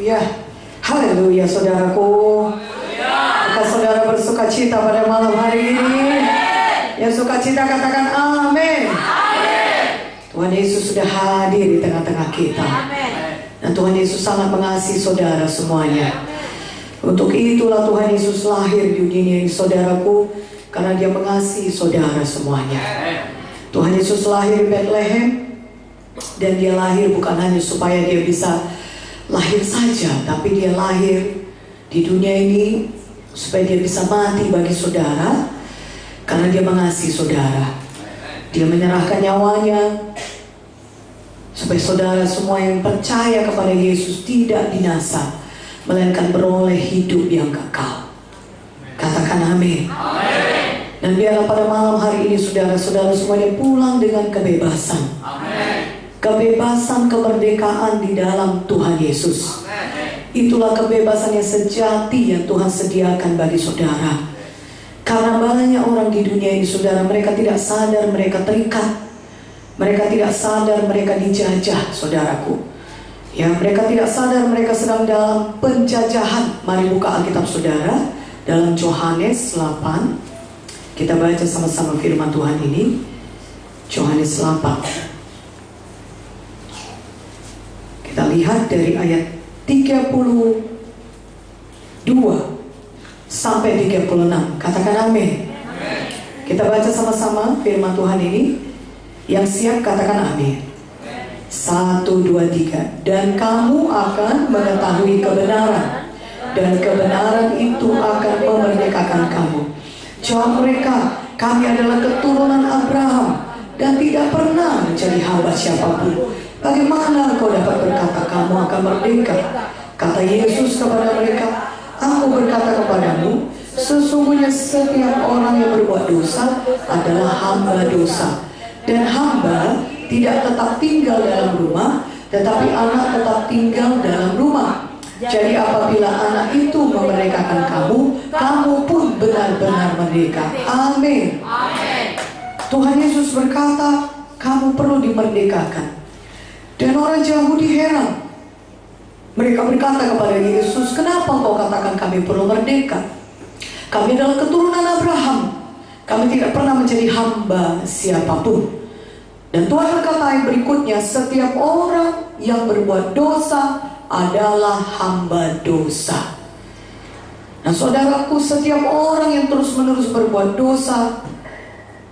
Ya, haleluya saudaraku. Apakah saudara bersuka cita pada malam hari ini? Yang suka cita katakan amin. Tuhan Yesus sudah hadir di tengah-tengah kita. Dan Tuhan Yesus sangat mengasihi saudara semuanya. Untuk itulah Tuhan Yesus lahir di dunia ini saudaraku, karena Dia mengasihi saudara semuanya. Tuhan Yesus lahir di Bethlehem, dan Dia lahir bukan hanya supaya Dia bisa lahir saja, tapi Dia lahir di dunia ini supaya Dia bisa mati bagi saudara, karena Dia mengasihi saudara. Dia menyerahkan nyawanya supaya saudara semua yang percaya kepada Yesus tidak binasa, melainkan beroleh hidup yang kekal. Katakan amin. Dan biarlah pada malam hari ini saudara-saudara semuanya pulang dengan kebebasan. Kebebasan, kemerdekaan di dalam Tuhan Yesus. Itulah kebebasan yang sejati yang Tuhan sediakan bagi saudara. Karena banyak orang di dunia ini saudara, mereka tidak sadar mereka terikat. Mereka tidak sadar mereka dijajah saudaraku. Ya, mereka tidak sadar mereka sedang dalam penjajahan. Mari buka Alkitab saudara dalam Yohanes 8. Kita baca sama-sama firman Tuhan ini. Yohanes 8. Kita lihat dari ayat 32 sampai 36. Katakan amin. Kita baca sama-sama firman Tuhan ini. Yang siap katakan amin. 1, 2, 3. Dan kamu akan mengetahui kebenaran, dan kebenaran itu akan memerdekakan kamu. Jawab mereka, kami adalah keturunan Abraham dan tidak pernah menjadi hamba siapapun. Bagaimana kau dapat berkata kamu akan merdeka? Kata Yesus kepada mereka, aku berkata kepadamu, sesungguhnya setiap orang yang berbuat dosa adalah hamba dosa. Dan hamba tidak tetap tinggal dalam rumah, tetapi anak tetap tinggal dalam rumah. Jadi apabila anak itu memerdekakan kamu, kamu pun benar-benar merdeka. Amin. Tuhan Yesus berkata, kamu perlu dimerdekakan. Dan orang Yahudi heran. Mereka berkata kepada Yesus, kenapa kau katakan kami perlu merdeka? Kami adalah keturunan Abraham. Kami tidak pernah menjadi hamba siapapun. Dan Tuhan berkata yang berikutnya, setiap orang yang berbuat dosa adalah hamba dosa. Nah saudaraku, setiap orang yang terus-menerus berbuat dosa,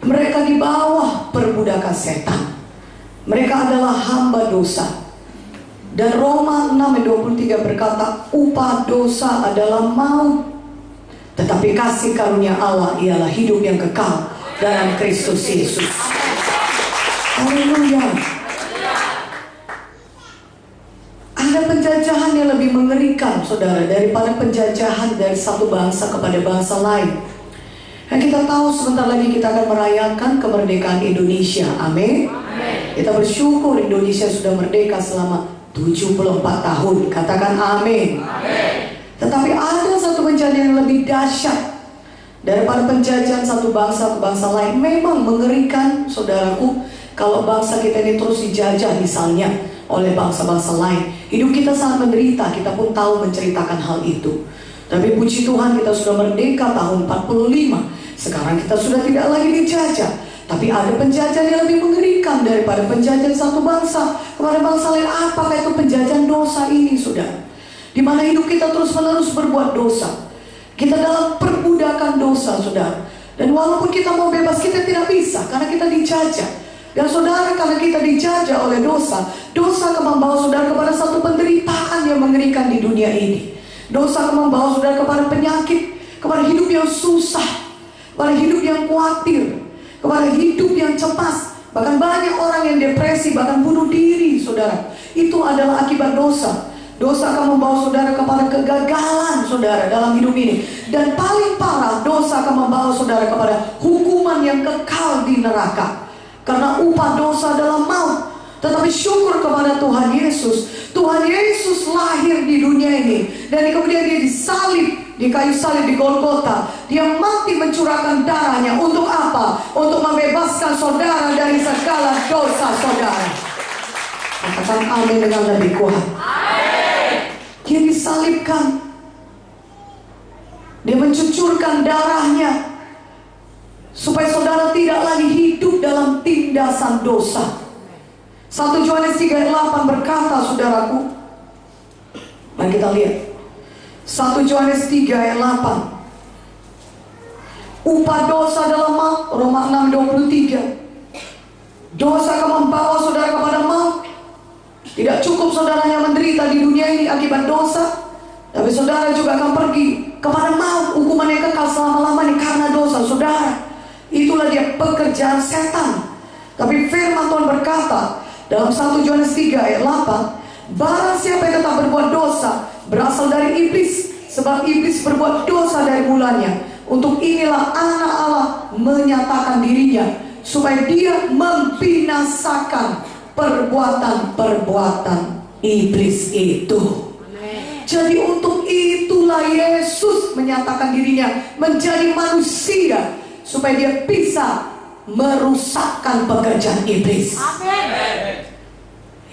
mereka di bawah perbudakan setan. Mereka adalah hamba dosa. Dan Roma 6:23 berkata, upah dosa adalah maut, tetapi kasih karunia Allah ialah hidup yang kekal dalam Kristus Yesus. Haleluya. Ada penjajahan yang lebih mengerikan saudara daripada penjajahan dari satu bangsa kepada bangsa lain. Dan kita tahu sebentar lagi kita akan merayakan kemerdekaan Indonesia. Amin. Kita bersyukur Indonesia sudah merdeka selama 74 tahun. Katakan amin. Tetapi ada satu penjajahan yang lebih dahsyat daripada penjajahan satu bangsa ke bangsa lain. Memang mengerikan saudaraku, kalau bangsa kita ini terus dijajah misalnya oleh bangsa-bangsa lain. Hidup kita sangat menderita, kita pun tahu menceritakan hal itu. Tapi puji Tuhan kita sudah merdeka tahun 45. Sekarang kita sudah tidak lagi dijajah. Tapi ada penjajahan yang lebih mengerikan daripada penjajahan satu bangsa kepada bangsa lain. Apakah itu penjajahan dosa ini saudara? Di mana hidup kita terus-menerus berbuat dosa. Kita dalam perbudakan dosa saudara. Dan walaupun kita mau bebas, kita tidak bisa karena kita dijajah. Dan saudara, karena kita dijajah oleh dosa, dosa akan membawa saudara kepada satu penderitaan yang mengerikan di dunia ini. Dosa akan membawa saudara kepada penyakit, kepada hidup yang susah, kepada hidup yang khawatir, kepada hidup yang cemas. Bahkan banyak orang yang depresi, bahkan bunuh diri saudara. Itu adalah akibat dosa. Dosa akan membawa saudara kepada kegagalan saudara dalam hidup ini. Dan paling parah, dosa akan membawa saudara kepada hukuman yang kekal di neraka. Karena upah dosa adalah maut. Tetapi syukur kepada Tuhan Yesus. Tuhan Yesus lahir di dunia ini. Dan kemudian Dia disalib di kayu salib di Golgota. Dia mati mencurahkan darahnya. Untuk apa? Untuk membebaskan saudara dari segala dosa saudara. Katakan amin dengan lebih kuat. Dia disalibkan. Dia mencucurkan darahnya supaya saudara tidak lagi hidup dalam tindasan dosa. 1 Yohanes 3 ayat 8 berkata, saudaraku, mari kita lihat 1 Yohanes 3 ayat 8. Upah dosa adalah maut. Roma 6:23. Dosa akan membawa saudara kepada maut. Tidak cukup saudaranya menderita di dunia ini akibat dosa, tapi saudara juga akan pergi kepada maut, hukuman yang kekal selama-lamanya karena dosa saudara. Itulah dia pekerjaan setan. Tapi firman Tuhan berkata dalam 1 Yohanes 3 ayat 8, barang siapa yang tetap berbuat dosa berasal dari iblis, sebab iblis berbuat dosa dari mulanya. Untuk inilah anak Allah menyatakan dirinya, supaya dia membinasakan perbuatan-perbuatan iblis itu. Jadi untuk itulah Yesus menyatakan dirinya menjadi manusia, supaya dia bisa merusakkan pekerjaan iblis. Amin.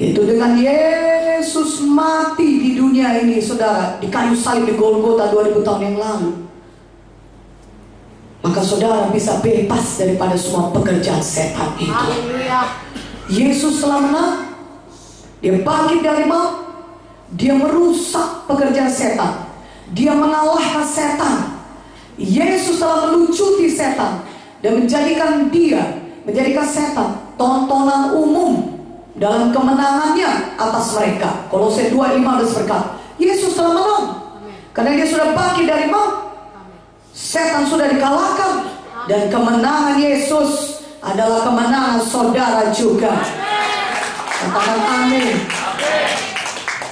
Itu dengan Yesus mati di dunia ini, saudara, di kayu salib di Golgota 2000 tahun yang lalu, maka saudara bisa bebas daripada semua pekerjaan setan itu. Haleluya. Yesus telah menang. Dia bangkit dari maut. Dia merusak pekerjaan setan. Dia mengalahkan setan. Yesus telah melucuti setan dan menjadikan setan tontonan umum dalam kemenangannya atas mereka. Kolose 2:15 berkata, Yesus telah menang. Karena dia sudah bangkit dari maut, setan sudah dikalahkan, dan kemenangan Yesus adalah kemenangan saudara juga. Katakan amin.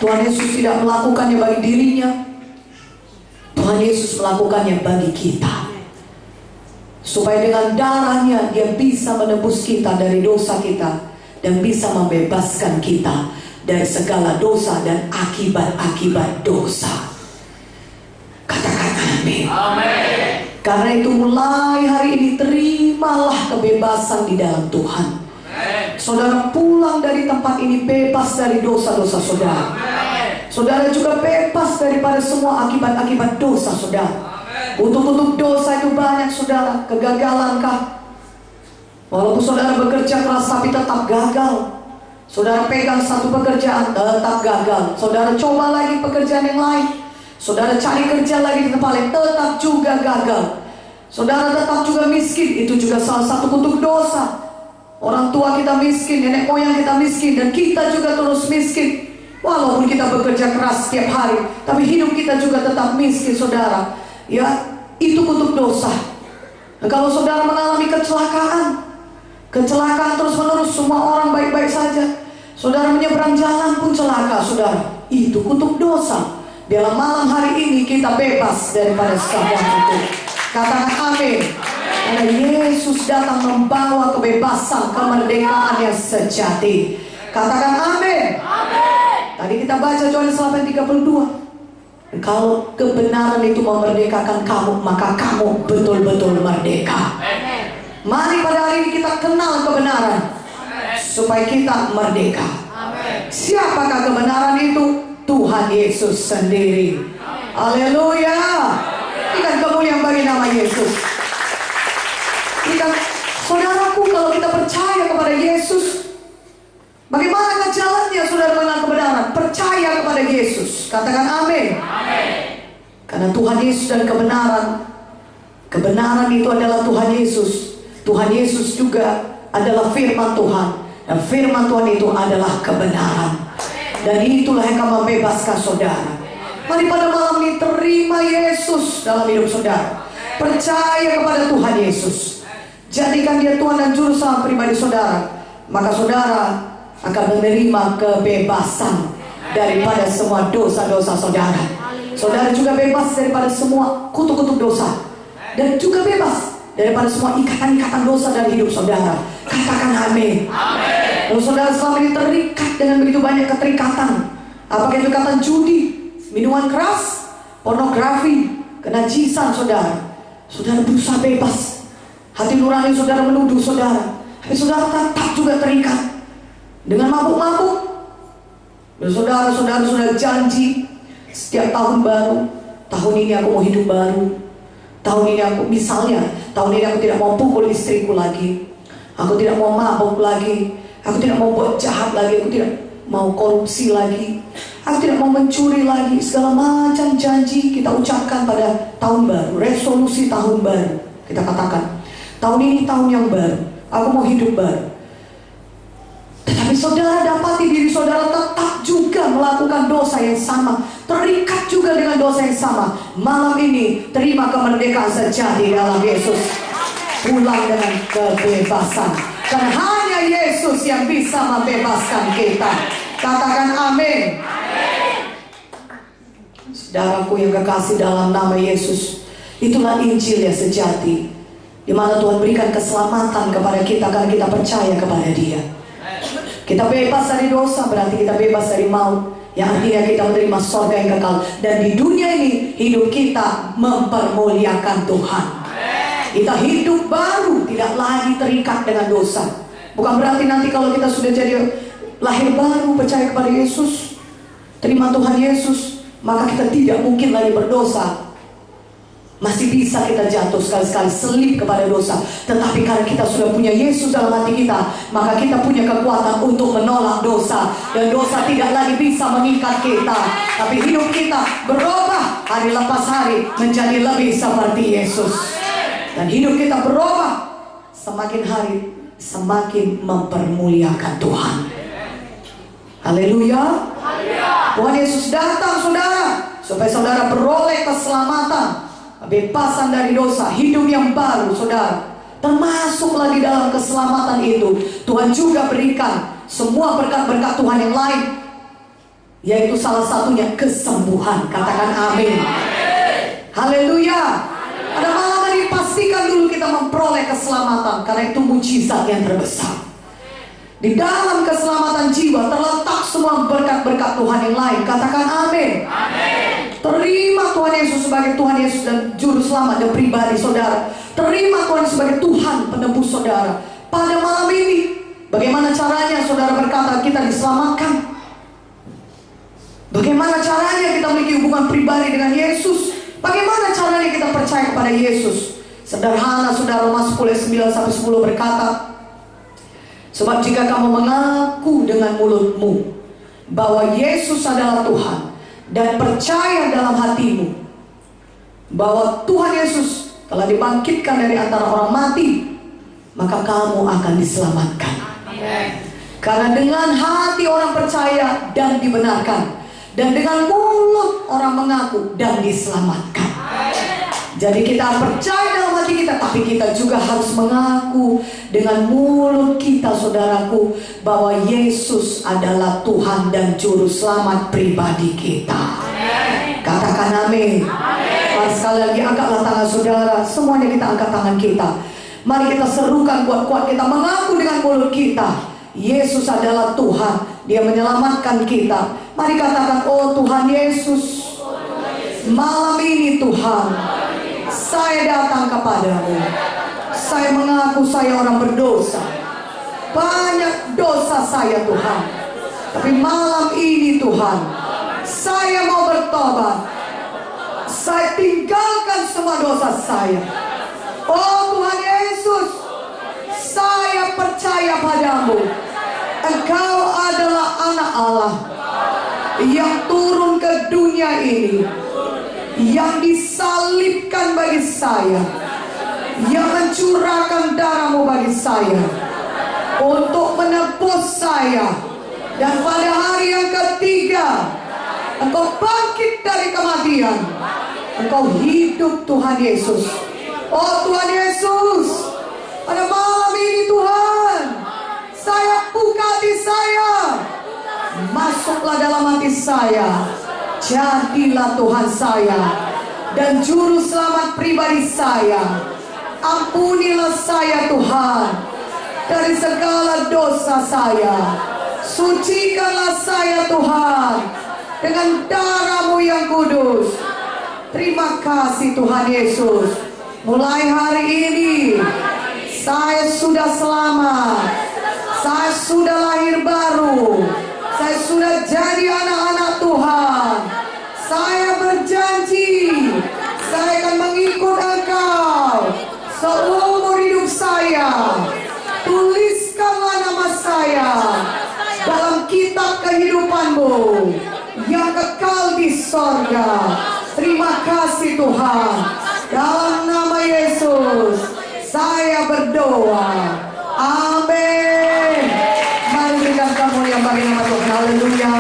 Tuhan Yesus tidak melakukannya bagi dirinya, Tuhan Yesus melakukannya bagi kita, supaya dengan darahnya dia bisa menebus kita dari dosa kita dan bisa membebaskan kita dari segala dosa dan akibat-akibat dosa. Katakan amin. Amin. Karena itu mulai hari ini terimalah kebebasan di dalam Tuhan. Amin. Saudara pulang dari tempat ini bebas dari dosa-dosa saudara. Amin. Saudara juga bebas daripada semua akibat-akibat dosa saudara. Untuk dosa itu banyak saudara. Kegagalankah? Walaupun saudara bekerja keras tapi tetap gagal. Saudara pegang satu pekerjaan tetap gagal. Saudara coba lagi pekerjaan yang lain. Saudara cari kerja lagi di tempat lain, tetap juga gagal. Saudara tetap juga miskin, itu juga salah satu kutuk dosa. Orang tua kita miskin, nenek moyang kita miskin, dan kita juga terus miskin. Walaupun kita bekerja keras setiap hari, tapi hidup kita juga tetap miskin, saudara. Ya, itu kutuk dosa. Dan kalau saudara mengalami kecelakaan terus menerus, semua orang baik-baik saja, saudara menyeberang jalan pun celaka, saudara, itu kutuk dosa. Biarlah malam hari ini kita bebas daripada segala itu. Katakan amin. Karena Yesus datang membawa kebebasan, kemerdekaan yang sejati. Katakan amin. Tadi kita baca Yohanes 8:32. Kalau kebenaran itu memerdekakan kamu, maka kamu betul-betul merdeka. Mari pada hari ini kita kenal kebenaran, supaya kita merdeka. Siapakah kebenaran itu? Tuhan Yesus sendiri. Haleluya. Berikan kemuliaan bagi nama Yesus. Saudaraku, kalau kita percaya kepada Yesus, bagaimana jalannya saudara mengenal kebenaran? Percaya kepada Yesus. Katakan amin. Karena Tuhan Yesus dan kebenaran itu adalah Tuhan Yesus. Tuhan Yesus juga adalah firman Tuhan, dan firman Tuhan itu adalah kebenaran. Dan itulah yang akan membebaskan saudara. Mari pada malam ini terima Yesus dalam hidup saudara. Percaya kepada Tuhan Yesus. Jadikan dia Tuhan dan Juru Selamat pribadi saudara. Maka saudara akan menerima kebebasan daripada semua dosa-dosa saudara. Saudara juga bebas daripada semua kutuk-kutuk dosa. Dan juga bebas daripada semua ikatan-ikatan dosa dari hidup saudara. Katakan amin. Kalau saudara selama ini terikat dengan begitu banyak keterikatan, apakah itu ikatan judi, minuman keras, pornografi, kenajisan saudara, saudara berusaha bebas. Hati nurani saudara menuduh saudara, tapi saudara tetap juga terikat dengan mabuk-mabuk. Dan saudara sudah janji, Setiap tahun baru, tahun ini aku mau hidup baru. Tahun ini aku, misalnya, tahun ini aku tidak mau pukul istriku lagi. Aku tidak mau mabuk lagi. Aku tidak mau buat jahat lagi. Aku tidak mau korupsi lagi. Aku tidak mau mencuri lagi. Segala macam janji kita ucapkan pada tahun baru. Resolusi tahun baru. Kita katakan, tahun ini tahun yang baru. Aku mau hidup baru. Tetapi saudara dapati diri saudara tetap juga melakukan dosa yang sama, terikat juga dengan dosa yang sama. Malam ini terima kemerdekaan sejati dalam Yesus. Pulang dengan kebebasan. Karena hanya Yesus yang bisa membebaskan kita. Katakan amin. Saudaraku yang kekasih dalam nama Yesus, itulah Injil yang sejati, di mana Tuhan berikan keselamatan kepada kita karena kita percaya kepada Dia. Kita bebas dari dosa, berarti kita bebas dari maut, yang artinya kita menerima surga yang kekal. Dan di dunia ini hidup kita mempermuliakan Tuhan. Kita hidup baru, tidak lagi terikat dengan dosa. Bukan berarti nanti kalau kita sudah jadi lahir baru, percaya kepada Yesus, terima Tuhan Yesus, maka kita tidak mungkin lagi berdosa. Masih bisa kita jatuh sekali-sekali, selip kepada dosa. Tetapi karena kita sudah punya Yesus dalam hati kita, maka kita punya kekuatan untuk menolak dosa. Dan dosa tidak lagi bisa mengikat kita. Tapi hidup kita berubah hari lepas hari menjadi lebih seperti Yesus. Dan hidup kita berubah semakin hari semakin mempermuliakan Tuhan. Haleluya. Tuhan Yesus datang saudara, supaya saudara beroleh keselamatan, kebebasan dari dosa, hidup yang baru saudara. Termasuk lagi dalam keselamatan itu, Tuhan juga berikan semua berkat-berkat Tuhan yang lain, yaitu salah satunya kesembuhan. Katakan amin. Haleluya. Pada malam ini pastikan dulu kita memperoleh keselamatan, karena itu mujizat yang terbesar. Di dalam keselamatan jiwa terletak semua berkat-berkat Tuhan yang lain. Katakan amin. Terima Tuhan Yesus sebagai Tuhan Yesus dan Juru Selamat dan pribadi saudara. Terima Tuhan sebagai Tuhan penebus saudara. Pada malam ini, bagaimana caranya saudara berkata kita diselamatkan? Bagaimana caranya kita memiliki hubungan pribadi dengan Yesus? Bagaimana caranya kita percaya kepada Yesus? Sederhana saudara, Roma 10:9-10 berkata, sebab jika kamu mengaku dengan mulutmu bahwa Yesus adalah Tuhan, dan percaya dalam hatimu bahwa Tuhan Yesus telah dibangkitkan dari antara orang mati, maka kamu akan diselamatkan. Karena dengan hati orang percaya dan dibenarkan, dan dengan mulut orang mengaku dan diselamatkan. Jadi kita percaya dalam hati kita, tapi kita juga harus mengaku dengan mulut kita saudaraku, bahwa Yesus adalah Tuhan dan Juru Selamat pribadi kita. Katakan amin. Mari sekali lagi angkatlah tangan saudara. Semuanya kita angkat tangan kita. Mari kita serukan kuat-kuat, kita mengaku dengan mulut kita, Yesus adalah Tuhan, Dia menyelamatkan kita. Mari katakan, oh Tuhan Yesus, malam ini Tuhan, saya datang kepadamu. Saya mengaku saya orang berdosa. Banyak dosa saya Tuhan. Tapi malam ini Tuhan, saya mau bertobat. Saya tinggalkan semua dosa saya. Oh Tuhan Yesus, saya percaya padamu. Engkau adalah anak Allah yang turun ke dunia ini, yang disalibkan bagi saya, yang mencurahkan darahmu bagi saya untuk menebus saya. Dan pada hari yang ketiga Engkau bangkit dari kematian, Engkau hidup Tuhan Yesus. Oh Tuhan Yesus, pada malam ini Tuhan, saya buka hati saya, masuklah dalam hati saya, jadilah Tuhan saya dan Juru Selamat pribadi saya. Ampunilah saya Tuhan dari segala dosa saya. Sucikanlah saya Tuhan dengan darah-Mu yang kudus. Terima kasih Tuhan Yesus. Mulai hari ini saya sudah selamat. Saya sudah lahir baru. Saya sudah jadi anak-anak Tuhan. Saya berjanji, saya akan mengikut Engkau seumur hidup saya. Tuliskanlah nama saya dalam kitab kehidupan-Mu yang kekal di sorga. Terima kasih Tuhan. Dalam nama Yesus saya berdoa. Amin. Mari berikan kemuliaan bagi nama Tuhan. Haleluya.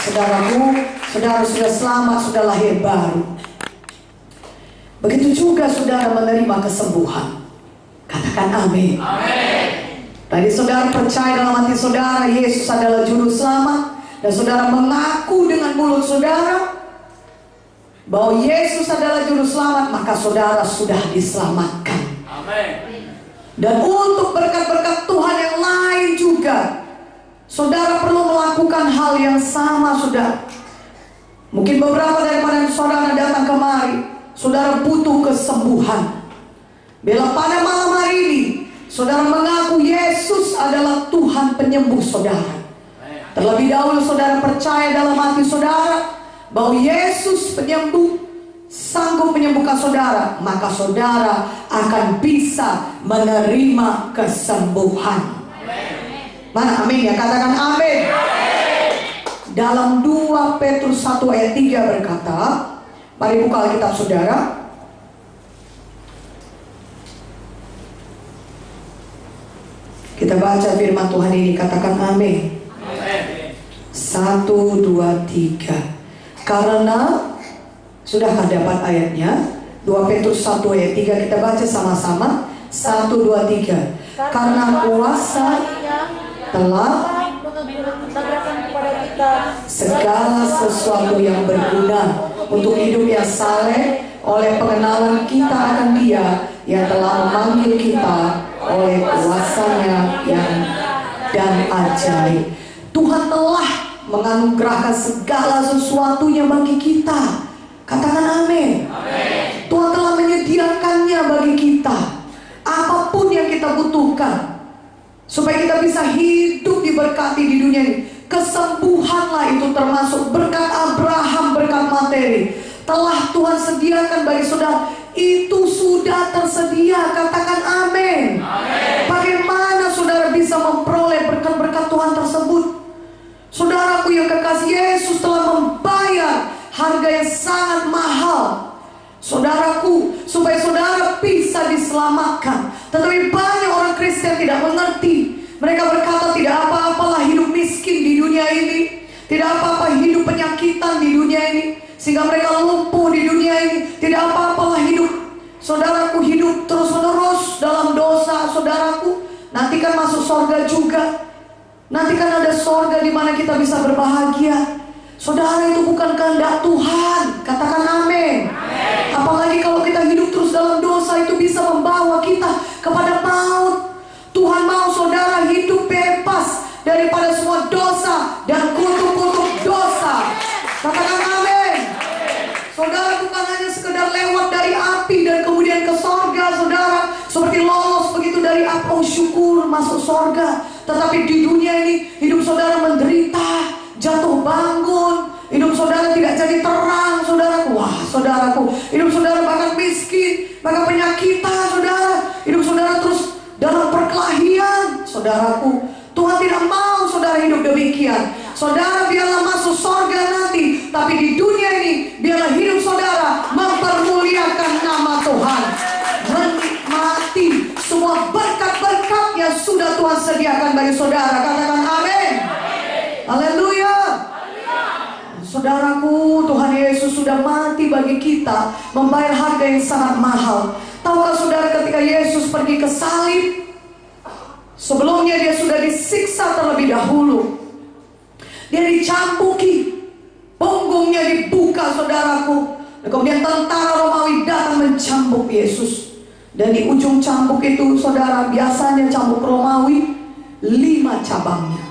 Saudaraku, saudara sudah selamat, sudah lahir baru. Begitu juga saudara menerima kesembuhan. Katakan amin. Amin. Tadi saudara percaya dalam hati saudara Yesus adalah juru selamat, dan saudara mengaku dengan mulut saudara bahwa Yesus adalah juru selamat, maka saudara sudah diselamatkan. Amin. Dan untuk berkat-berkat Tuhan yang lain juga, saudara perlu melakukan hal yang sama, saudara. Mungkin beberapa daripada saudara datang kemari, saudara butuh kesembuhan. Bila pada malam hari ini saudara mengaku Yesus adalah Tuhan penyembuh saudara, terlebih dahulu saudara percaya dalam hati saudara bahwa Yesus penyembuh, sanggup menyembuhkan saudara, maka saudara akan bisa menerima kesembuhan. Mana amin ya? Katakan amin. Dalam 2 Petrus 1 ayat 3 berkata, mari buka Alkitab saudara. Kita baca firman Tuhan ini, katakan amin. 1, 2, 3. Karena sudah dapat ayatnya, 2 Petrus 1 ayat 3, kita baca sama-sama. 1, 2, 3. Karena kuasa telah segala sesuatu yang berguna untuk hidup yang saleh oleh pengenalan kita akan Dia yang telah memanggil kita oleh kuasanya yang dan ajaib. Tuhan telah menganugerahkan segala sesuatunya bagi kita. Katakan amin. Tuhan telah menyediakannya bagi kita, apapun yang kita butuhkan, supaya kita bisa hidup diberkati di dunia ini. Kesembuhanlah itu termasuk berkat Abraham, berkat materi, telah Tuhan sediakan bagi saudara. Itu sudah tersedia. Katakan amin. Bagaimana saudara bisa memperoleh berkat-berkat Tuhan tersebut? Saudaraku yang kekasih, Yesus telah membayar harga yang sangat mahal, saudaraku, supaya saudara bisa diselamatkan. Tetapi banyak orang Kristen tidak mengerti. Mereka berkata tidak apa-apalah hidup miskin di dunia ini, tidak apa-apa hidup penyakitan di dunia ini, sehingga mereka lumpuh di dunia ini. Tidak apa-apalah hidup, saudaraku, hidup terus-menerus dalam dosa, saudaraku. Nanti kan masuk surga juga. Nanti kan ada surga di mana kita bisa berbahagia. Saudara, itu bukan kehendak Tuhan. Katakan amin. Apalagi kalau kita hidup terus dalam dosa, itu bisa membawa kita kepada maut. Tuhan mau saudara hidup bebas daripada semua dosa dan kutuk-kutuk dosa. Katakan amin. Saudara, bukan hanya sekedar lewat dari api dan kemudian ke sorga, saudara, seperti lolos begitu dari api, oh syukur masuk sorga. Tetapi di dunia ini hidup saudara menderita, jatuh bangun, hidup saudara tidak jadi terang, saudaraku. Wah, saudaraku, hidup saudara bahkan miskin, bahkan penyakitan, saudara. Hidup saudara terus dalam perkelahian, saudaraku. Tuhan tidak mau saudara hidup demikian. Saudara biarlah masuk sorga nanti, tapi di dunia ini biarlah hidup saudara mempermuliakan nama Tuhan, menikmati semua berkat-berkat yang sudah Tuhan sediakan bagi saudara. Katakan amin. Haleluya. Saudaraku, Tuhan Yesus sudah mati bagi kita, membayar harga yang sangat mahal. Tahukah saudara, ketika Yesus pergi ke salib, sebelumnya dia sudah disiksa terlebih dahulu. Dia dicambuki, punggungnya dibuka, saudaraku. Dan kemudian tentara Romawi datang mencambuk Yesus. Dan di ujung cambuk itu, saudara, biasanya cambuk Romawi 5 cabangnya.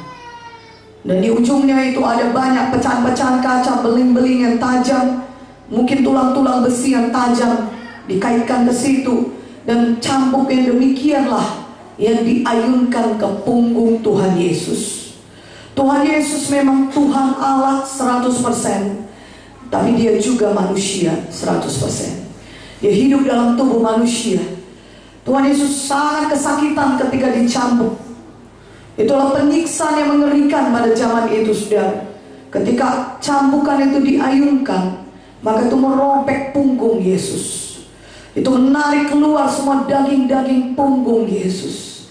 Dan di ujungnya itu ada banyak pecahan-pecahan kaca, beling-beling yang tajam, mungkin tulang-tulang besi yang tajam dikaitkan ke situ. Dan cambuk yang demikianlah yang diayunkan ke punggung Tuhan Yesus. Tuhan Yesus memang Tuhan Allah 100%. tapi dia juga manusia 100%. Dia hidup dalam tubuh manusia. Tuhan Yesus sangat kesakitan ketika dicambuk. Itulah penyiksaan yang mengerikan pada zaman itu, saudara. Ketika cambukan itu diayunkan, maka itu merobek punggung Yesus. Itu menarik keluar semua daging-daging punggung Yesus.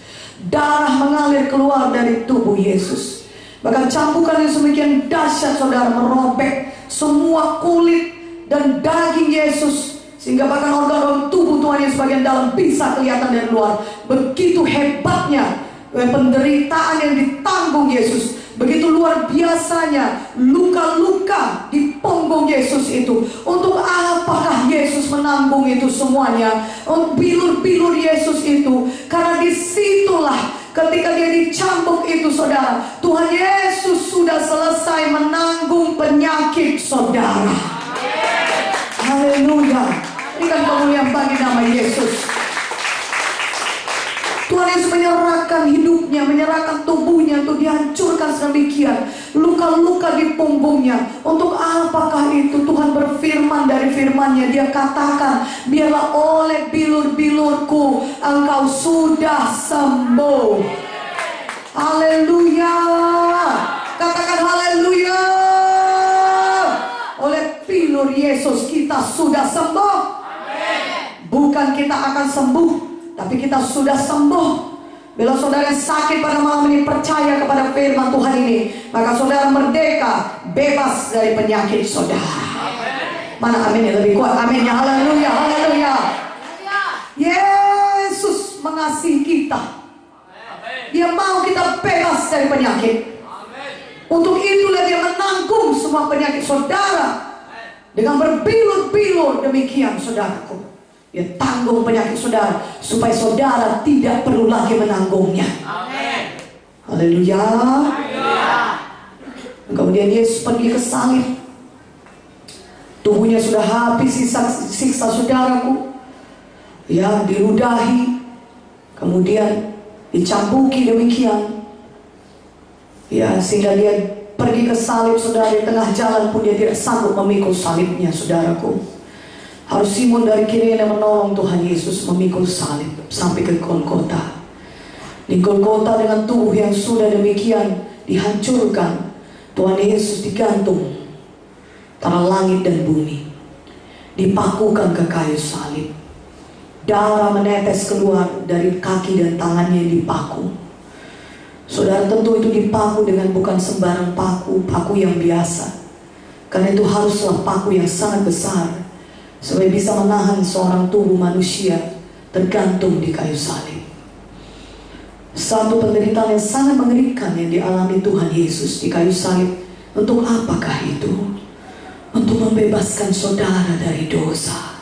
Darah mengalir keluar dari tubuh Yesus. Bahkan cambukan yang semakin dahsyat, saudara, merobek semua kulit dan daging Yesus, sehingga bahkan organ-organ tubuh Tuhan yang sebagian dalam bisa kelihatan dari luar. Begitu hebatnya penderitaan yang ditanggung Yesus. Begitu luar biasanya luka-luka di punggung Yesus itu. Untuk apakah Yesus menanggung itu semuanya? Untuk bilur-bilur Yesus itu. Karena disitulah ketika dia dicambuk itu, saudara, Tuhan Yesus sudah selesai menanggung penyakit saudara. Haleluya. Berikan kemuliaan bagi nama Yesus. Tuhan Yesus menyerahkan hidupnya, menyerahkan tubuhnya untuk dihancurkan sedemikian. Luka-luka di punggungnya. Untuk apakah itu? Tuhan berfirman dari firman-Nya. Dia katakan, biarlah oleh bilur-bilurku engkau sudah sembuh. Haleluya. Katakan haleluya. Oleh bilur Yesus kita sudah sembuh. Bukan kita akan sembuh, tapi kita sudah sembuh. Bila saudara sakit pada malam ini, percaya kepada firman Tuhan ini, maka saudara merdeka, bebas dari penyakit saudara. Mana amin yang lebih kuat? Aminnya. Haleluya, haleluya. Yesus mengasihi kita. Dia mau kita bebas dari penyakit. Untuk itulah dia menanggung semua penyakit saudara. Dengan berbilur-bilur demikian, saudaraku. Dia tanggung penyakit saudara, supaya saudara tidak perlu lagi menanggungnya. Amin. Haleluya. Kemudian Yesus pergi ke salib. Tubuhnya sudah habis siksa saudaraku. Ya, diludahi. Kemudian dicambuki demikian. Ya, sehingga dia pergi ke salib, saudara. Di tengah jalan pun dia tidak sanggup memikul salibnya, saudaraku. Harus Simon dari kiri yang menolong Tuhan Yesus memikul salib sampai ke Golgota. Di Golgota dengan tubuh yang sudah demikian dihancurkan, Tuhan Yesus digantung antara langit dan bumi, dipakukan ke kayu salib. Darah menetes keluar dari kaki dan tangannya yang dipaku. Saudara, tentu itu dipaku dengan bukan sembarang paku yang biasa. Karena itu haruslah paku yang sangat besar, supaya bisa menahan seorang tubuh manusia tergantung di kayu salib. Satu penderitaan yang sangat mengerikan yang dialami Tuhan Yesus di kayu salib. Untuk apakah itu? Untuk membebaskan saudara dari dosa.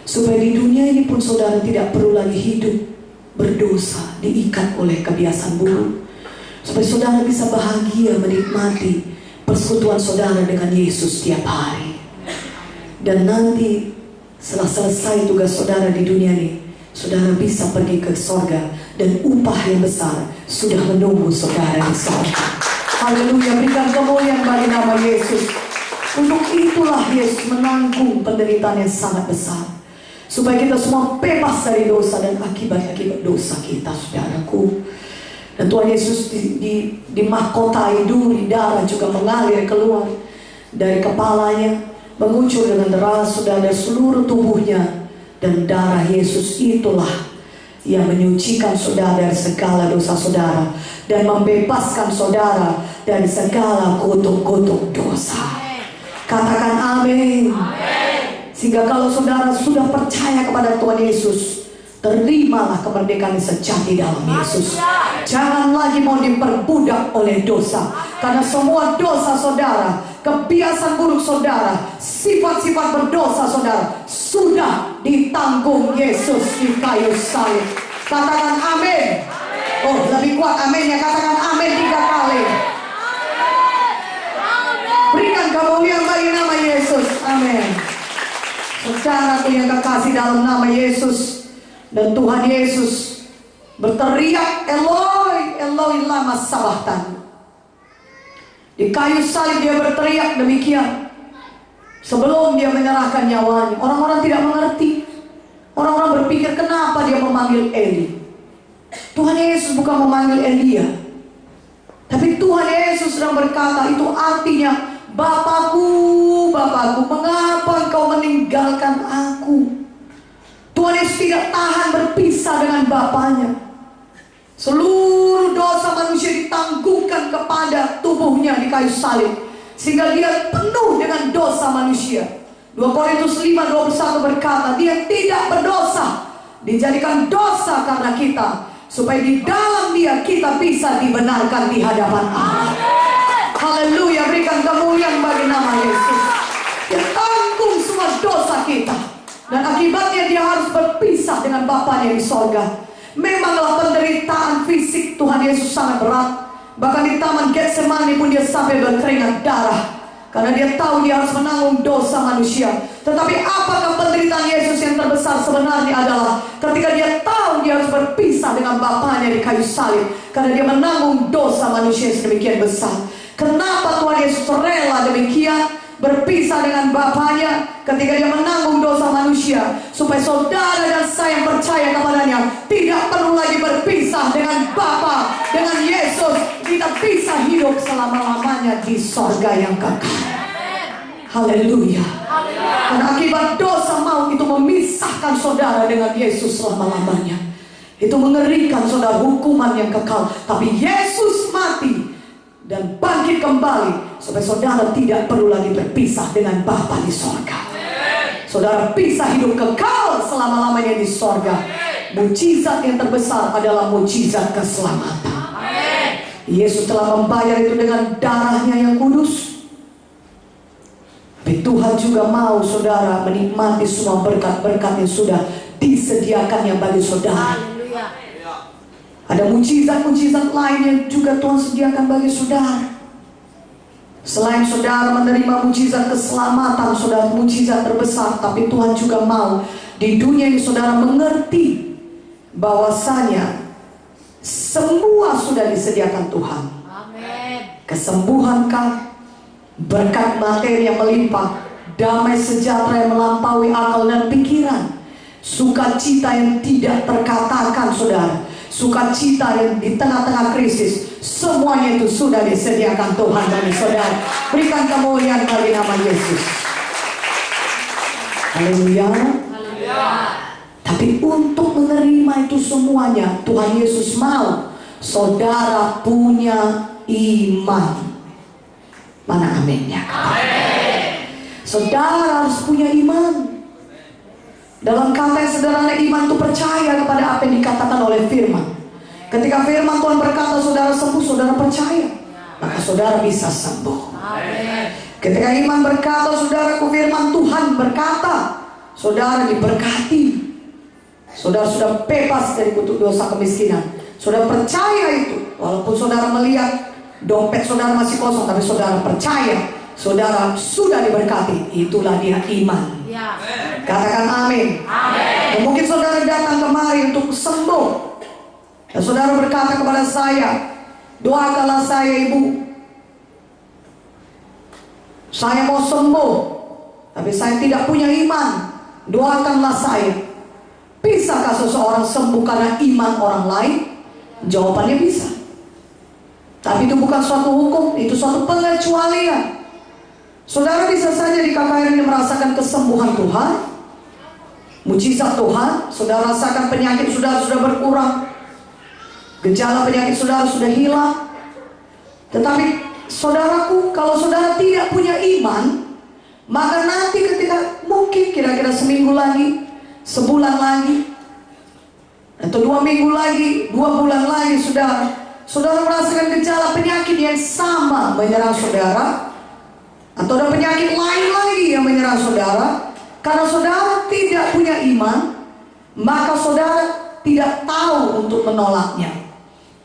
Supaya di dunia ini pun saudara tidak perlu lagi hidup berdosa, diikat oleh kebiasaan buruk. Supaya saudara bisa bahagia menikmati persekutuan saudara dengan Yesus setiap hari. Dan nanti setelah selesai tugas saudara di dunia ini, saudara bisa pergi ke sorga, dan upah yang besar sudah menunggu saudara di sorga. Haleluya, berikan kemuliaan bagi nama Yesus. Untuk itulah Yesus menanggung penderitaan yang sangat besar, supaya kita semua bebas dari dosa dan akibat-akibat dosa kita, saudaraku. Dan Tuhan Yesus dimahkotai duri, darah juga mengalir keluar dari kepalanya, mengucur dengan deras saudara seluruh tubuhnya. Dan darah Yesus itulah yang menyucikan saudara dari segala dosa saudara, dan membebaskan saudara dari segala kutuk-kutuk dosa. Katakan amin. Sehingga kalau saudara sudah percaya kepada Tuhan Yesus, terimalah kemerdekaan sejati dalam Yesus. Jangan lagi mau diperbudak oleh dosa. Karena semua dosa saudara, kebiasaan buruk saudara, sifat-sifat berdosa saudara, sudah ditanggung Yesus di kayu salib. Katakan amin. Oh, lebih kuat aminnya. Katakan amin 3 kali. Berikan kemuliaan bagi nama Yesus. Amin. Saudaraku yang kekasih dalam nama Yesus, dan Tuhan Yesus berteriak, Eloi, Eloi lama sabachthani. Di kayu salib dia berteriak demikian. sebelum dia menyerahkan nyawanya. Orang-orang tidak mengerti. Orang-orang berpikir kenapa dia memanggil Eli. Tuhan Yesus bukan memanggil Elia, tapi Tuhan Yesus sedang berkata, itu artinya, Bapakku, Bapakku, mengapa engkau meninggalkan aku? Tuhan Yesus tidak tahan berpisah dengan Bapaknya. Seluruh dosa manusia ditanggungkan kepada tubuhnya di kayu salib, sehingga dia penuh dengan dosa manusia. 2 Korintus 5:21 berkata, dia tidak berdosa, dijadikan dosa karena kita, supaya di dalam dia kita bisa dibenarkan di hadapan Allah. Haleluya, berikan kemuliaan bagi nama Yesus. Dia tanggung semua dosa kita, dan akibatnya dia harus berpisah dengan Bapaknya di sorga. Memanglah penderitaan fisik Tuhan Yesus sangat berat. Bahkan di taman Getsemani pun dia sampai berkeringat darah, karena dia tahu dia harus menanggung dosa manusia. Tetapi apakah penderitaan Yesus yang terbesar sebenarnya adalah ketika dia tahu dia harus berpisah dengan Bapaknya di kayu salib, karena dia menanggung dosa manusia sedemikian besar. Kenapa Tuhan Yesus rela demikian berpisah dengan Bapaknya ketika dia menanggung dosa manusia? Supaya saudara dan saya yang percaya kepadanya tidak perlu lagi berpisah dengan Bapa, dengan Yesus. Kita bisa hidup selama-lamanya di sorga yang kekal. Haleluya. Karena akibat dosa maut itu memisahkan saudara dengan Yesus selama-lamanya. Itu mengerikan saudara, hukuman yang kekal. Tapi Yesus mati dan bangkit kembali supaya saudara tidak perlu lagi berpisah dengan Bapa di sorga. Saudara bisa hidup kekal selama-lamanya di sorga. Mujizat yang terbesar adalah mujizat keselamatan. Yesus telah membayar itu dengan darahnya yang kudus. Tapi Tuhan juga mau saudara menikmati semua berkat-berkat yang sudah disediakannya bagi saudara. Ada mujizat-mujizat lain yang juga Tuhan sediakan bagi saudara. Selain saudara menerima mujizat keselamatan, saudara, mujizat terbesar, tapi Tuhan juga mau di dunia ini saudara mengerti bahwasanya semua sudah disediakan Tuhan. Kesembuhankah, berkat materi yang melimpah, damai sejahtera yang melampaui akal dan pikiran, sukacita yang tidak terkatakan saudara, sukacita yang di tengah-tengah krisis, semuanya itu sudah disediakan Tuhan bagi saudara. Berikan kemuliaan bagi nama Yesus. Haleluya. Tapi untuk menerima itu semuanya, Tuhan Yesus mau saudara punya iman. Mana aminnya? Saudara harus punya iman. Dalam kata yang sederhana, iman itu percaya kepada apa yang dikatakan oleh firman. Ketika firman Tuhan berkata saudara sembuh, saudara percaya, maka saudara bisa sembuh. Ketika iman berkata saudara, firman Tuhan berkata saudara diberkati, saudara sudah bebas dari kutuk dosa kemiskinan. Saudara percaya itu, walaupun saudara melihat dompet saudara masih kosong, tapi saudara percaya saudara sudah diberkati. Itulah dia iman. Katakan amin. Dan mungkin saudara datang kemari untuk sembuh, dan saudara berkata kepada saya, doakanlah saya ibu, saya mau sembuh, tapi saya tidak punya iman, doakanlah saya. Bisakah seseorang sembuh karena iman orang lain? Jawabannya bisa. Tapi itu bukan suatu hukum, itu suatu pengecualian. Saudara bisa saja di KKR ini merasakan kesembuhan Tuhan, mujizat Tuhan. Saudara rasakan penyakit saudara sudah berkurang, gejala penyakit saudara sudah hilang. Tetapi saudaraku, kalau saudara tidak punya iman, maka nanti ketika mungkin kira-kira seminggu lagi, sebulan lagi, atau 2 minggu lagi, 2 bulan lagi, saudara merasakan gejala penyakit yang sama menyerang saudara, atau ada penyakit lain lagi yang menyerang saudara. Karena saudara tidak punya iman, maka saudara tidak tahu untuk menolaknya.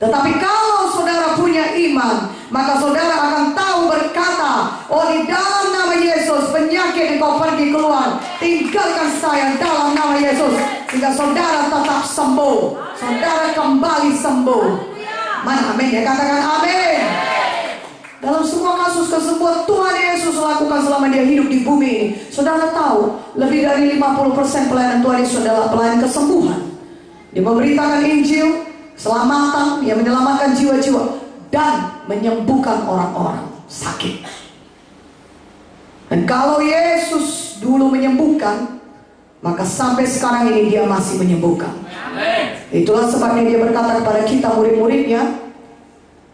Tetapi kalau saudara punya iman, maka saudara akan tahu berkata, oh di dalam nama Yesus penyakit engkau pergi keluar, tinggalkan saya dalam nama Yesus. Sehingga saudara tetap sembuh, saudara kembali sembuh. Mana amin ya, katakan amin. Dalam semua kasus kesembuhan Tuhan Yesus lakukan selama dia hidup di bumi ini. Saudara tahu, lebih dari 50% pelayanan Tuhan Yesus adalah pelayanan kesembuhan. Dia memberitakan Injil, keselamatan, dia menyelamatkan jiwa-jiwa, dan menyembuhkan orang-orang sakit. Dan kalau Yesus dulu menyembuhkan, maka sampai sekarang ini dia masih menyembuhkan. Itulah sebabnya dia berkata kepada kita murid-muridnya,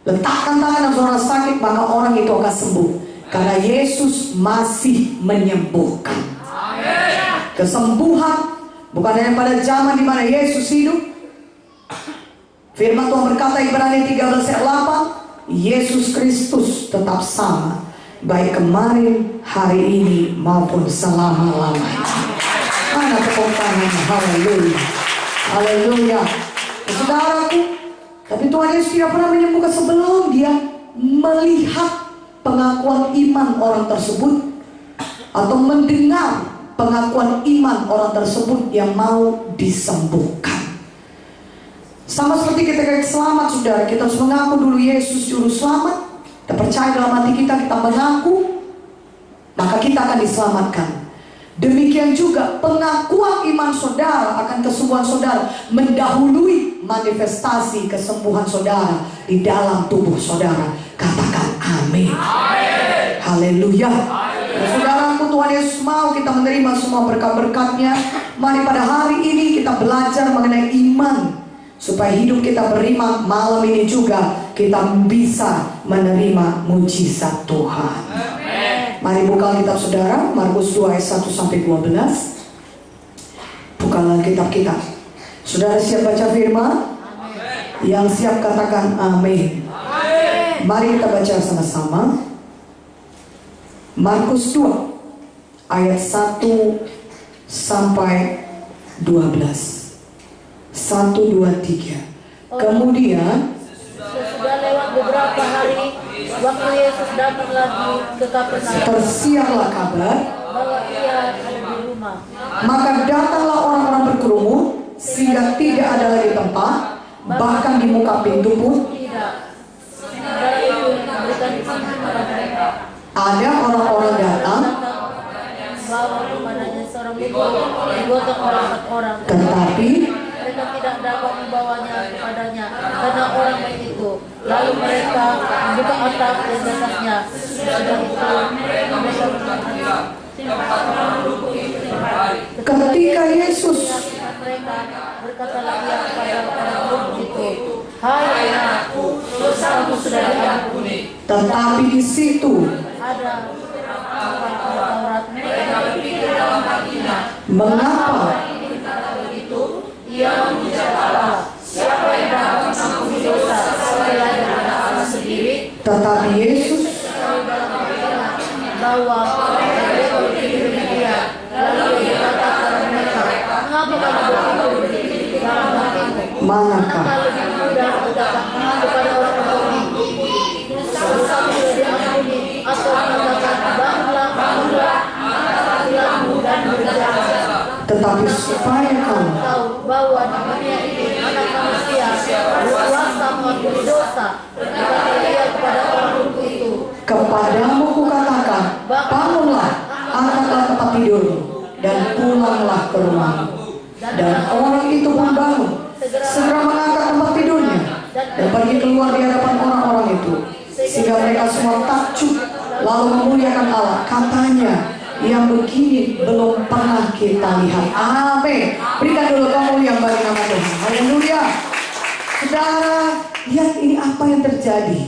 letakkan tangan yang saudara sakit, maka orang itu akan sembuh. Karena Yesus masih menyembuhkan. Kesembuhan bukan hanya pada zaman di mana Yesus hidup. Firman Tuhan berkata Ibrani 13 ayat 8, Yesus Kristus tetap sama, baik kemarin, hari ini maupun selama-lamanya. Mana tepuk tangan? Haleluya, haleluya. Saudaraku, tapi Tuhan Yesus tidak pernah menyembuhkan sebelum dia melihat pengakuan iman orang tersebut, atau mendengar pengakuan iman orang tersebut yang mau disembuhkan. Sama seperti kita selamat, saudara, kita harus mengaku dulu Yesus juru selamat. Kita percaya dalam hati kita, kita mengaku, maka kita akan diselamatkan. Demikian juga pengakuan iman saudara akan kesembuhan saudara mendahului manifestasi kesembuhan saudara di dalam tubuh saudara. Katakan amin. Haleluya. Saudaraku, Tuhan Yesus mau kita menerima semua berkat-berkatnya. Mari pada hari ini kita belajar mengenai iman, supaya hidup kita beriman. Malam ini juga kita bisa menerima mujizat Tuhan. Mari buka kitab saudara, Markus 2 ayat 1 sampai 12. Bukalah kitab kita. Saudara siap baca firman? Yang siap katakan amin. Mari kita baca sama-sama. Markus 2 ayat 1 sampai 12. 1, 2, 3. Kemudian sesudah lewat beberapa hari, waktu Yesus datang lagi ke Kapernaum, tersiarlah kabar bahwa ia ada di rumah. Maka datanglah orang-orang berkerumun, sehingga tidak ada lagi tempat, bahkan di muka pintu pun Tidak. Sementara itu memberikan izin kepada mereka. ada orang-orang datang, Bawa kepadanya seorang lumpuh digotong oleh 4 orang. tetapi Mereka tidak dapat membawanya kepadanya karena orang baik itu. Lalu mereka membuka atap dan di atasnya. Sesudah itu mereka ketika Yesus mereka berkatalah ia kepada orang lumpuh itu, hai anakku, dosamu sudah diampuni. tetapi di situ Ada Taurat, mereka berpikir dalam hatinya, mengapa itu ia mengucap Allah, siapa yang dapat mengampuni dosa selain daripada Allah sendiri? tetapi Yesus Bahwa mereka berpikir demikian. Lalu ia berkata kepada mereka, mengapa kamu berpikir dalam hatimu? manakah Kalau lebih mudah berkata kepada orang lumpuh, dosamu sudah diampuni, atau mengatakan bangunlah, bangunlah dan berjalan. tetapi supaya kamu Tahu bahwa di dunia ini anak manusia berkuasa mengampuni dosa. Berkata ia kepada orang lumpuh itu, kepadamu kukatakan, bangunlah, angkatlah tempat tidurmu, dan pulanglah ke rumahmu. Dan orang itu pun bangun, segera mengangkat tempat tidurnya, dan pergi keluar di hadapan orang-orang itu, sehingga mereka semua takjub, lalu memuliakan Allah. Katanya, yang begini belum pernah kita lihat. Amin. Berikan dulu kemuliaan bagi nama Tuhan. Haleluya. Saudara, lihat ini apa yang terjadi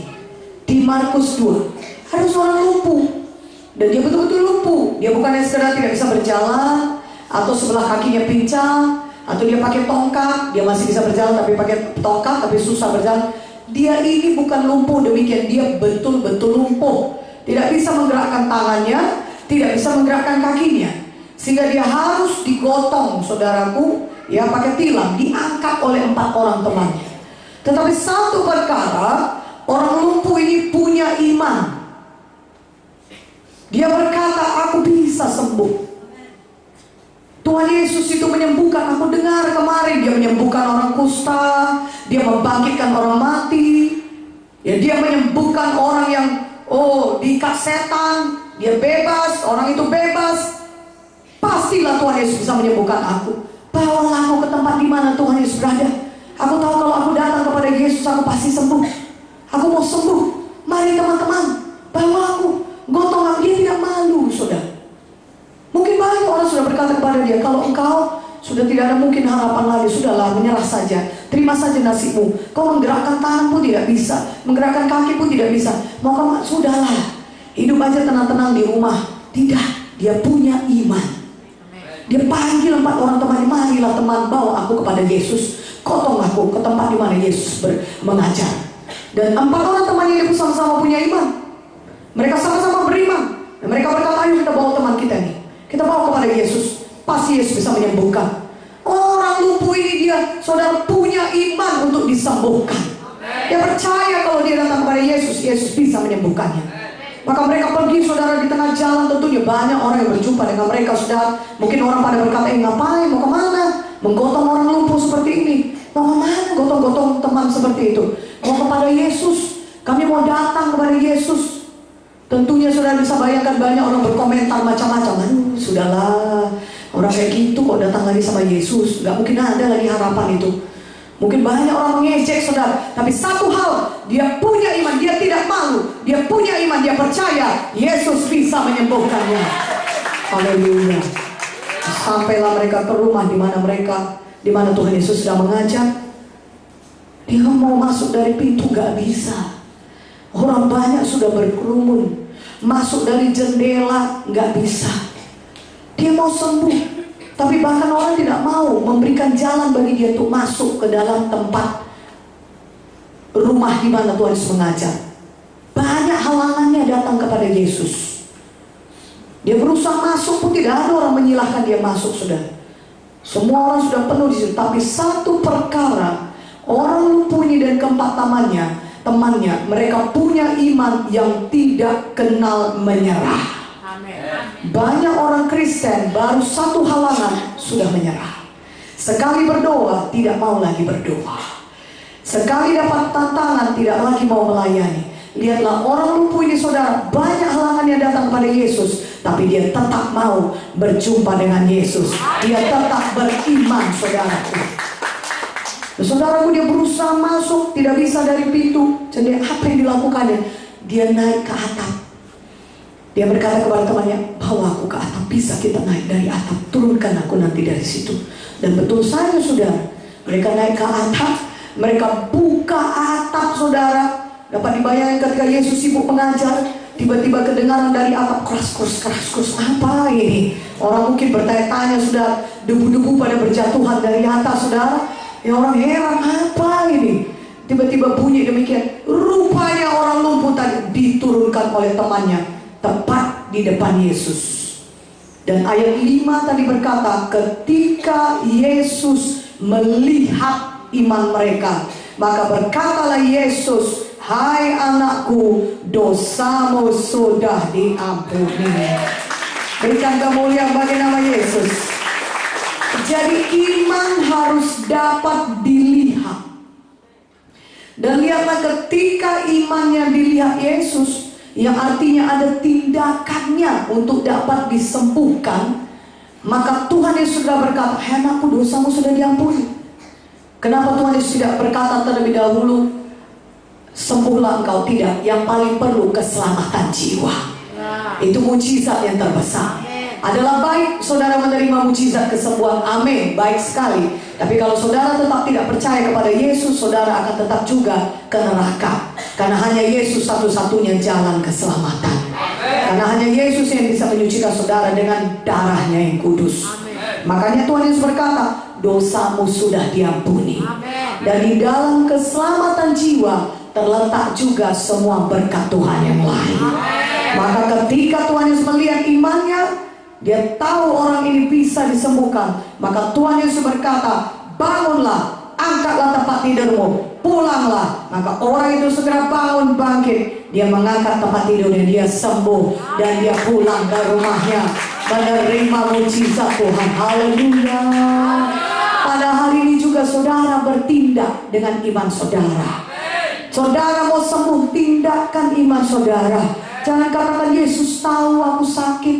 di Markus 2. Ada seorang lumpuh, dan dia betul-betul lumpuh. Dia bukannya sekedar tidak bisa berjalan, atau sebelah kakinya pincang, atau dia pakai tongkat. Dia masih bisa berjalan tapi pakai tongkat, tapi susah berjalan. Dia ini bukan lumpuh demikian, dia betul-betul lumpuh. Tidak bisa menggerakkan tangannya, tidak bisa menggerakkan kakinya, sehingga dia harus digotong, saudaraku, ya pakai tilam, diangkat oleh 4 orang temannya. Tetapi satu perkara, orang lumpuh ini punya iman. Dia berkata, aku bisa sembuh. Tuhan Yesus itu menyembuhkan. Aku dengar kemarin dia menyembuhkan orang kusta, dia membangkitkan orang mati, ya dia menyembuhkan orang yang oh diikat setan, dia bebas, orang itu bebas, pastilah Tuhan Yesus bisa menyembuhkan aku. Bawalah aku ke tempat di mana Tuhan Yesus berada. Aku tahu kalau aku datang kepada Yesus, aku pasti sembuh. Aku mau sembuh. Mari teman-teman, bawa aku. Gotong dia tidak malu, saudara. Mungkin banyak orang sudah berkata kepada dia, kalau engkau sudah tidak ada mungkin harapan lagi, sudahlah, menyerah saja, terima saja nasibmu. Kau menggerakkan tangan pun tidak bisa, menggerakkan kaki pun tidak bisa. Mau kau, sudahlah, hidup aja tenang-tenang di rumah. Tidak, dia punya iman. Dia panggil 4 orang temannya, marilah teman, bawa aku kepada Yesus. Gotong aku ke tempat di mana Yesus mengajar. Dan 4 orang temannya itu sama-sama punya iman. Mereka sama-sama beriman. Dan mereka berkata, ayo kita bawa teman kita nih, kita bawa kepada Yesus. Pasti Yesus bisa menyembuhkan. Orang lumpuh ini dia, saudara, punya iman untuk disembuhkan. Dia percaya kalau dia datang kepada Yesus, Yesus bisa menyembuhkannya. Maka mereka pergi, saudara, di tengah jalan. Tentunya banyak orang yang berjumpa dengan mereka, saudara. Mungkin orang pada berkata, ngapain, mau kemana? Menggotong orang lumpuh seperti ini. Mau kemana gotong-gotong teman seperti itu? Mau kepada Yesus. Kami mau datang kepada Yesus. Tentunya saudara bisa bayangkan banyak orang berkomentar macam-macam. Aduh, sudahlah, orang kayak gitu kok datang lagi sama Yesus. Gak mungkin ada lagi harapan itu. Mungkin banyak orang mengejek, saudara. Tapi satu hal, dia punya iman, dia tidak malu. Dia punya iman, dia percaya Yesus bisa menyembuhkannya. Haleluya. Sampailah mereka ke rumah di mana Tuhan Yesus sedang mengajar. Dia mau masuk dari pintu, gak bisa. Orang banyak sudah berkerumun. Masuk dari jendela, gak bisa. Dia mau sembuh, tapi bahkan orang tidak mau memberikan jalan bagi dia untuk masuk ke dalam tempat rumah di mana Tuhan Yesus mengajar. Banyak halangannya datang kepada Yesus. Dia berusaha masuk pun tidak ada orang menyilahkan dia masuk, saudara. Semua orang sudah penuh di situ. Tapi satu perkara, orang lumpuh ini dan keempat temannya, mereka punya iman yang tidak kenal menyerah. Banyak orang Kristen baru satu halangan sudah menyerah. Sekali berdoa tidak mau lagi berdoa. Sekali dapat tantangan tidak lagi mau melayani. Lihatlah orang lumpuh ini, saudara, banyak halangan yang datang kepada Yesus, tapi dia tetap mau berjumpa dengan Yesus. Dia tetap beriman, saudaraku. Saudaraku, dia berusaha masuk, tidak bisa dari pintu. Jadi apa yang dilakukannya? Dia naik ke atap. Dia berkata kepada temannya, bawa aku ke atap, bisa kita naik dari atap, turunkan aku nanti dari situ. Dan betul saja, saudara, mereka naik ke atap, mereka buka atap, saudara. Dapat dibayangkan ketika Yesus sibuk mengajar, tiba-tiba kedengaran dari atap keras, apa ini? Orang mungkin bertanya-tanya, saudara, debu-debu pada berjatuhan dari atas, saudara. Ya orang heran, apa ini? Tiba-tiba bunyi demikian. Rupanya orang lumpuh tadi diturunkan oleh temannya tepat di depan Yesus. Dan ayat 5 tadi berkata, ketika Yesus melihat iman mereka, maka berkatalah Yesus, hai anakku, dosamu sudah diampuni. Berikan kemuliaan bagi nama Yesus. Jadi iman harus dapat dilihat. Dan lihatlah ketika imannya dilihat Yesus, yang artinya ada tindakannya untuk dapat disembuhkan, maka Tuhan Yesus sudah berkata, hai anakku, dosamu sudah diampuni. Kenapa Tuhan Yesus tidak berkata terlebih dahulu, sembuhlah engkau? Tidak, yang paling perlu keselamatan jiwa. Itu mujizat yang terbesar. Adalah baik saudara menerima mujizat kesembuhan, amin, baik sekali. Tapi kalau saudara tetap tidak percaya kepada Yesus, saudara akan tetap juga ke neraka. Karena hanya Yesus satu-satunya jalan keselamatan. Karena hanya Yesus yang bisa menyucikan saudara dengan darahnya yang kudus. Makanya Tuhan Yesus berkata, dosamu sudah diampuni. Dan di dalam keselamatan jiwa terletak juga semua berkat Tuhan yang lain. Maka ketika Tuhan Yesus melihat imannya, dia tahu orang ini bisa disembuhkan. Maka Tuhan Yesus berkata, bangunlah, angkatlah tempat tidurmu, pulanglah. Maka orang itu segera bangun, bangkit. Dia mengangkat tempat tidurnya, dia sembuh. Dan dia pulang ke rumahnya menerima mujizat Tuhan. Haleluya. Pada hari ini juga saudara bertindak dengan iman saudara. Saudara mau sembuh, tindakan iman saudara. Jangan katakan Yesus tahu aku sakit.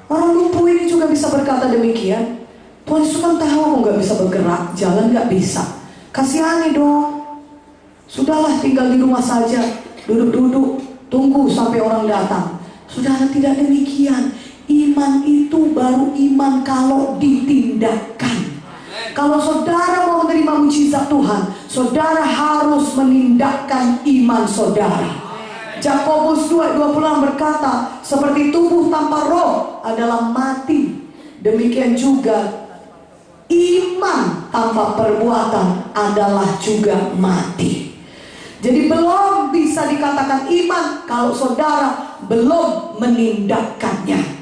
Orang lumpuh ini juga bisa berkata demikian. Tuhan Yesus kan tahu aku gak bisa bergerak, jalan gak bisa. Kasihani dong. Sudahlah tinggal di rumah saja, duduk-duduk, tunggu sampai orang datang. Saudara, tidak demikian. Iman itu baru iman kalau ditindakkan. Kalau saudara mau menerima mujizat Tuhan, saudara harus menindakkan iman saudara. Yakobus 2:26 berkata, seperti tubuh tanpa roh adalah mati, demikian juga iman tanpa perbuatan adalah juga mati. Jadi belum bisa dikatakan iman kalau saudara belum menindakkannya.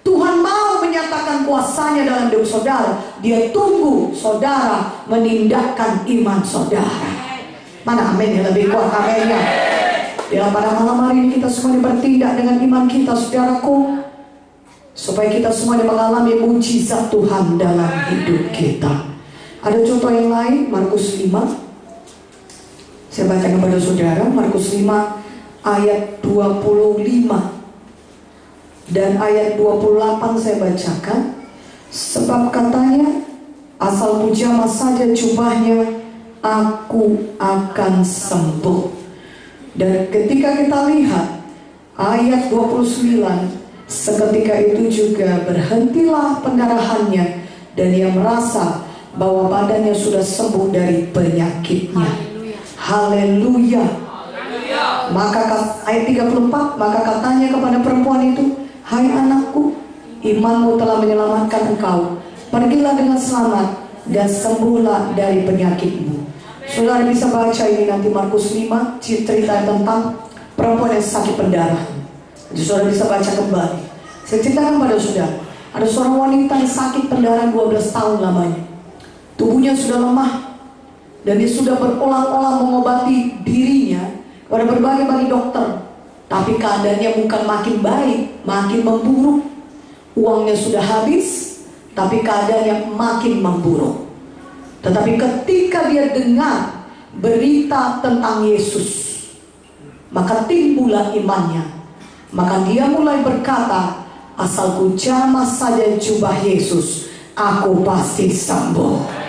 Tuhan mau menyatakan kuasanya dalam hidup saudara. Dia tunggu saudara menindakkan iman saudara. Mana amin yang lebih kuat aminnya? Dalam pada malam hari ini kita semuanya bertindak dengan iman kita, saudaraku, supaya kita semuanya mengalami mujizat Tuhan dalam hidup kita. Ada contoh yang lain, Markus 5. Saya baca kepada saudara, Markus 5 ayat 25 dan ayat 28 saya bacakan. Sebab katanya, asal ku jamah saja jubahnya, aku akan sembuh. Dan ketika kita lihat ayat 29, seketika itu juga berhentilah pendarahannya dan ia merasa bahwa badannya sudah sembuh dari penyakitnya. Haleluya. Maka ayat 34, maka katanya kepada perempuan itu, hai anakku, imanmu telah menyelamatkan engkau. Pergilah dengan selamat dan sembuhlah dari penyakitmu. Saudara bisa baca ini nanti Markus 5, cerita tentang perempuan yang sakit pendarahan. Jadi saudara bisa baca kembali. Saya ceritakan pada saudara, ada seorang wanita yang sakit pendarahan 12 tahun lamanya. Tubuhnya sudah lemah dan dia sudah berulang-ulang mengobati dirinya pada berbagai dokter, tapi keadaannya bukan makin baik, makin memburuk. Uangnya sudah habis, tapi keadaannya makin memburuk. Tetapi ketika dia dengar berita tentang Yesus, maka timbullah imannya. Maka dia mulai berkata, asal ku jamah saja jubah Yesus, aku pasti sembuh.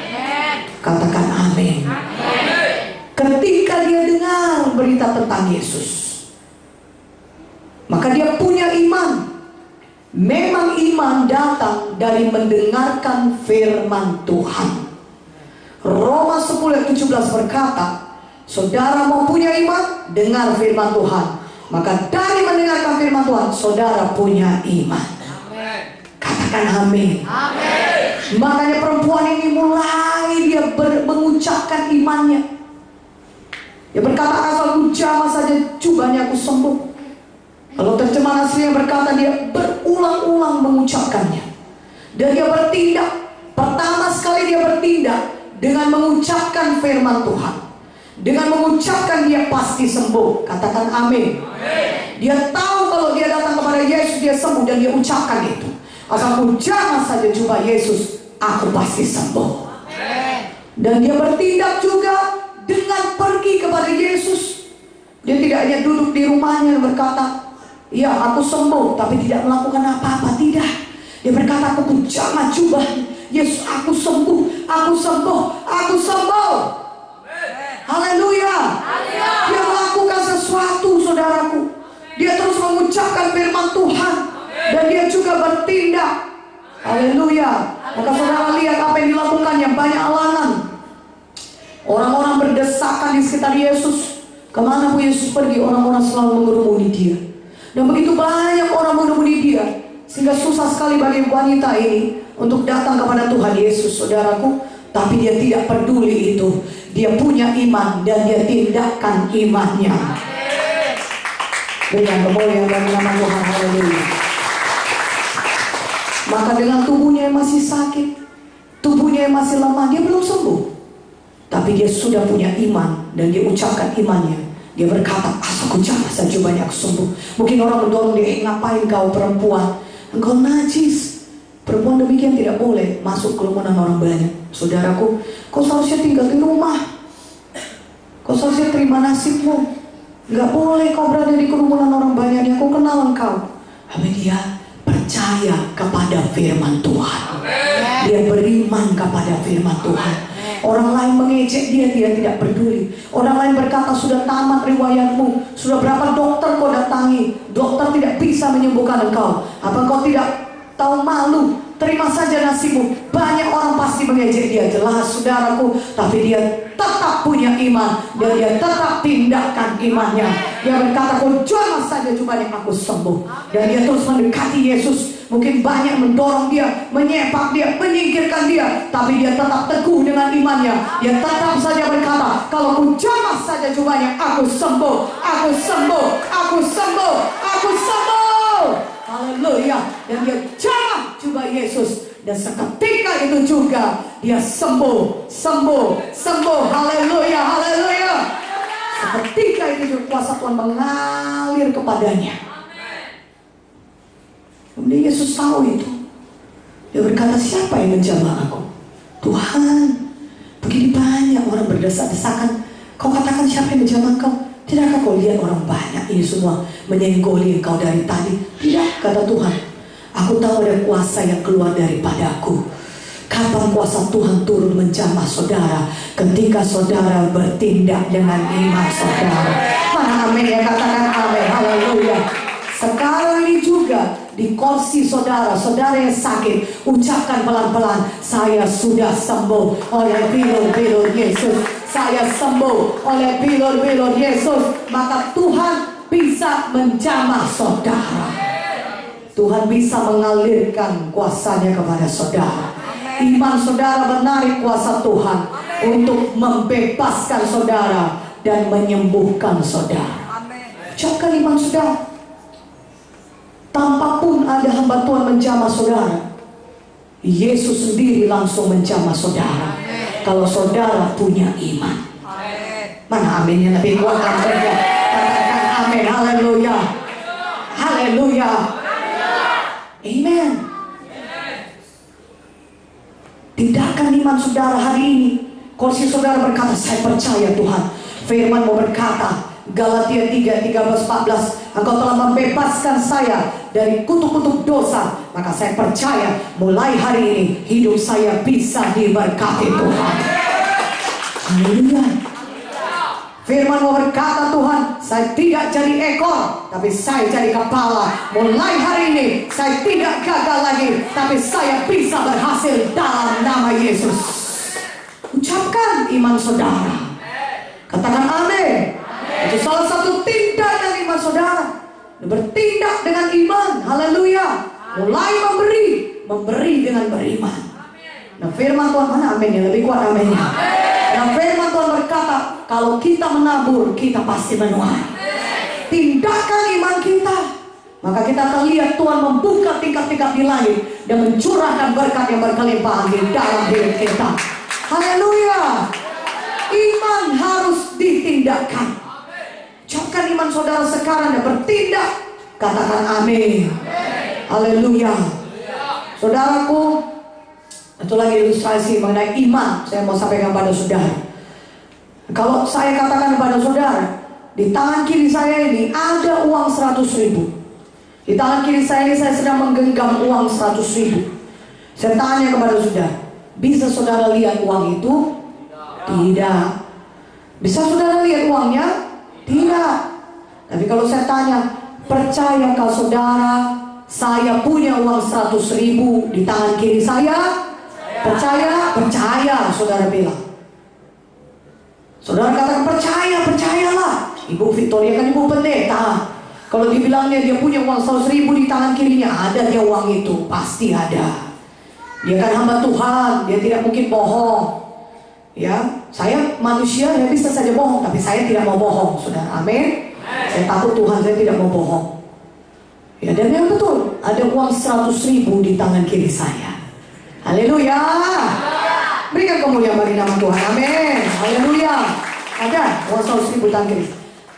Katakan amin. Ketika dia dengar berita tentang Yesus, maka dia punya iman. Memang iman datang dari mendengarkan firman Tuhan. Roma 10:17 berkata, saudara mau punya iman, dengar firman Tuhan. Maka dari mendengarkan firman Tuhan, saudara punya iman. Katakan amin. Makanya perempuan ini mulai dia mengucapkan imannya. Dia berkata, asal ku jamah saja jubahnya aku sembuh. Kalau terjemahan aslinya berkata, dia berulang-ulang mengucapkannya. Dan dia bertindak. Pertama sekali dia bertindak dengan mengucapkan firman Tuhan. Dengan mengucapkan dia pasti sembuh. Katakan amin. Dia tahu kalau dia datang kepada Yesus dia sembuh, dan dia ucapkan itu. Asal ku jamah saja jubah Yesus, aku pasti sembuh. Dan dia bertindak juga dengan pergi kepada Yesus. Dia tidak hanya duduk di rumahnya dan berkata, ya aku sembuh, tapi tidak melakukan apa-apa. Tidak. Dia berkata, aku jamah jubah Yesus, aku sembuh, aku sembuh, aku sembuh. Haleluya. Dia melakukan sesuatu, saudaraku. Dia terus mengucapkan firman Tuhan, dan dia juga bertindak. Haleluya. Maka saudara lihat apa yang dilakukannya. Banyak alangan. Orang-orang berdesakan di sekitar Yesus. Kemana pun Yesus pergi, orang-orang selalu mengerumuni dia. Dan begitu banyak orang mengerumuni dia, sehingga susah sekali bagi wanita ini untuk datang kepada Tuhan Yesus, saudaraku. Tapi dia tidak peduli itu. Dia punya iman dan dia tindakan imannya. Dengan kemuliaan dan nama Tuhan. Haleluya. Maka dengan tubuhnya yang masih sakit, tubuhnya yang masih lemah, dia belum sembuh. Tapi dia sudah punya iman dan dia ucapkan imannya. Dia berkata, asal ku jamah saja jubahnya aku sembuh. Mungkin orang mendorong dia, ngapain kau perempuan? Engkau najis. Perempuan demikian tidak boleh masuk kerumunan orang banyak. Saudaraku, kau seharusnya tinggal di rumah. Kau seharusnya terima nasibmu. Nggak boleh kau berada di kerumunan orang banyak, dia aku kenal engkau. Tapi dia percaya kepada firman Tuhan. Dia beriman kepada firman Tuhan. Orang lain mengejek dia, dia tidak peduli. Orang lain berkata, sudah tamat riwayatmu, sudah berapa dokter kau datangi, dokter tidak bisa menyembuhkan engkau. Apa kau tidak tahu malu? Terima saja nasibmu. Banyak orang pasti mengejek dia, jelas saudaraku. Tapi dia tetap punya iman, dan dia tetap tindakan imannya. Dia berkata, kau jamah saja jubahnya, aku sembuh. Dan dia terus mendekati Yesus. Mungkin banyak mendorong dia, menyepak dia, menyingkirkan dia, tapi dia tetap teguh dengan imannya. Dia tetap saja berkata, kalau ku jamah saja jubahnya, aku sembuh, aku sembuh, aku sembuh, aku sembuh. Haleluya. Dan dia jamah jubah Yesus, dan seketika itu juga dia sembuh, sembuh, sembuh. Haleluya, haleluya. Seketika itu juga kuasa Tuhan mengalir kepadanya. Kemudian Yesus tahu itu. Dia berkata, siapa yang menjamah aku? Tuhan, begini banyak orang berdesak-desakan. Kau katakan siapa yang menjamah kau? Tidakkah kau lihat orang banyak ini semua menyenggoli engkau dari tadi? Tidak, kata Tuhan. Aku tahu ada kuasa yang keluar daripadaku. Kapan kuasa Tuhan turun menjamah saudara? Ketika saudara bertindak dengan iman saudara. Mana amin ya, katakan amin. Haleluya. Sekarang ini juga di kursi saudara, saudara yang sakit, ucapkan pelan-pelan, saya sudah sembuh oleh bilur-bilur Yesus. Saya sembuh oleh bilur-bilur Yesus. Maka Tuhan bisa menjamah saudara. Tuhan bisa mengalirkan kuasanya kepada saudara. Iman saudara menarik kuasa Tuhan untuk membebaskan saudara dan menyembuhkan saudara. Ucapkan iman saudara. Tanpa pun ada hamba Tuhan menjamah saudara, Yesus sendiri langsung menjamah saudara. Kalau saudara punya iman. Mana amin yang lebih kuat? Katakan amin. Haleluya. Haleluya. Amen. Tindakan iman saudara hari ini. Kalau si saudara berkata, saya percaya Tuhan, firman mau berkata, Galatia 3:13-14, engkau telah membebaskan saya dari kutuk-kutuk dosa. Maka saya percaya mulai hari ini hidup saya bisa diberkati Tuhan. Haleluya. Firman mau berkata, Tuhan, saya tidak jadi ekor, tapi saya jadi kepala. Mulai hari ini saya tidak gagal lagi, tapi saya bisa berhasil dalam nama Yesus. Ucapkan iman saudara. Katakan amin. Itu salah satu tindakan iman saudara. Bertindak dengan iman. Haleluya. Mulai memberi dengan beriman. Nah firman Tuhan, mana amin yang lebih kuat aminnya. Nah firman Tuhan berkata, kalau kita menabur, kita pasti menuai. Tindakan iman kita, maka kita akan lihat Tuhan membuka tingkat-tingkat di langit dan mencurahkan berkat yang berkelimpahan di dalam hidup kita. Haleluya. Iman harus ditindakkan. Ucapkan iman saudara sekarang dan bertindak. Katakan amin. Haleluya. Saudaraku, itu lagi ilustrasi mengenai iman. Saya mau sampaikan pada saudara. Kalau saya katakan kepada saudara, di tangan kiri saya ini ada uang 100.000. Di tangan kiri saya ini saya sedang menggenggam uang 100.000. Saya tanya kepada saudara, bisa saudara lihat uang itu? Tidak. Bisa saudara lihat uangnya? Tidak. Tapi kalau saya tanya, percayakah saudara saya punya uang 100.000 di tangan kiri saya? Percaya? Percaya, saudara bilang. Saudara katakan percaya, percayalah. Ibu Victoria kan ibu pendeta. Kalau dibilangnya dia punya uang 100.000 di tangan kirinya, ada dia uang itu, pasti ada. Dia kan hamba Tuhan, dia tidak mungkin bohong. Ya, saya manusia, ya bisa saja bohong, tapi saya tidak mau bohong, saudara. Amin. Saya takut Tuhan, saya tidak mau bohong. Ya, dan yang betul, ada uang 100.000 di tangan kiri saya. Haleluya. Berikan kemuliaan bagi nama Tuhan. Amin. Haleluya. Ada uang 100.000 di tangan kiri.